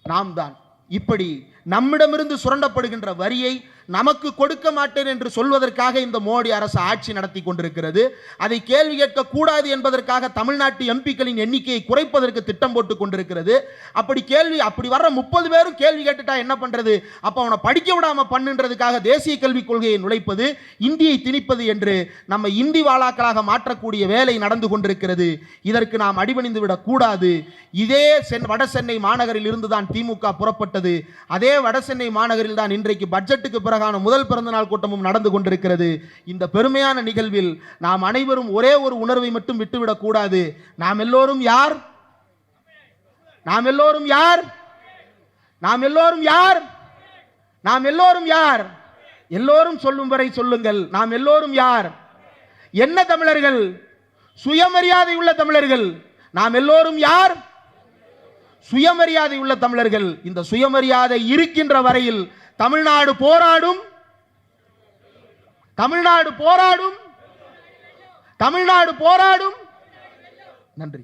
நாம் தான். இப்படி நம்மிடமிருந்து சுரண்டப்படுகின்ற வரியை நமக்கு கொடுக்க மாட்டேன் என்று சொல்வதற்காக இந்த மோடி அரசு ஆட்சி நடத்தி கொண்டிருக்கிறது. அதை கேள்வி கேட்க கூடாது என்பதற்காக தமிழ்நாட்டு எம்பிக்களின் எண்ணிக்கையை குறைப்பதற்கு திட்டம் போட்டுக் கொண்டிருக்கிறது. அப்படி வர்ற 30 பேரும் கேள்வி கேட்டுட்டா என்ன பண்றது? அப்ப அவனை படிக்க விடாம பண்ணுன்றதுக்காக தேசிய கல்விக் கொள்கையை நுழைப்பது, இந்தியை திணிப்பது என்று நம்ம இந்தி வாளாக்களாக மாற்றக்கூடிய வேலை நடந்து கொண்டிருக்கிறது. இதற்கு நாம் அடிபணிந்து விடக் கூடாது. இதே வட சென்னை மாநகரில் இருந்துதான் திமுக புறப்பட்டது. அதே வட சென்னை மாநகரில் தான் இன்றைக்கு பட்ஜெட்டுக்கு பிறகான முதல் பிறந்தநாள் கூட்டமும் நடந்து கொண்டிருக்கிறது. இந்த பெருமையான நிகழ்வில் நாம் அனைவரும் ஒரே ஒரு உணர்வை மட்டும் விட்டுவிடக் கூடாது. நாம் எல்லோரும் யார்? நாம் எல்லோரும் யார்? நாம் எல்லோரும் யார்? நாம் எல்லோரும் யார்? எல்லோரும் சொல்லும் வரை சொல்லுங்கள். நாம் எல்லோரும் யார்? என்ன தமிழர்கள்? சுயமரியாதை உள்ள தமிழர்கள். நாம் எல்லோரும் யார்? சுயமரியாதை உள்ள தமிழர்கள். இந்த சுயமரியாதை இருக்கின்ற வரையில் தமிழ்நாடு போராடும், தமிழ்நாடு போராடும், தமிழ்நாடு போராடும். நன்றி.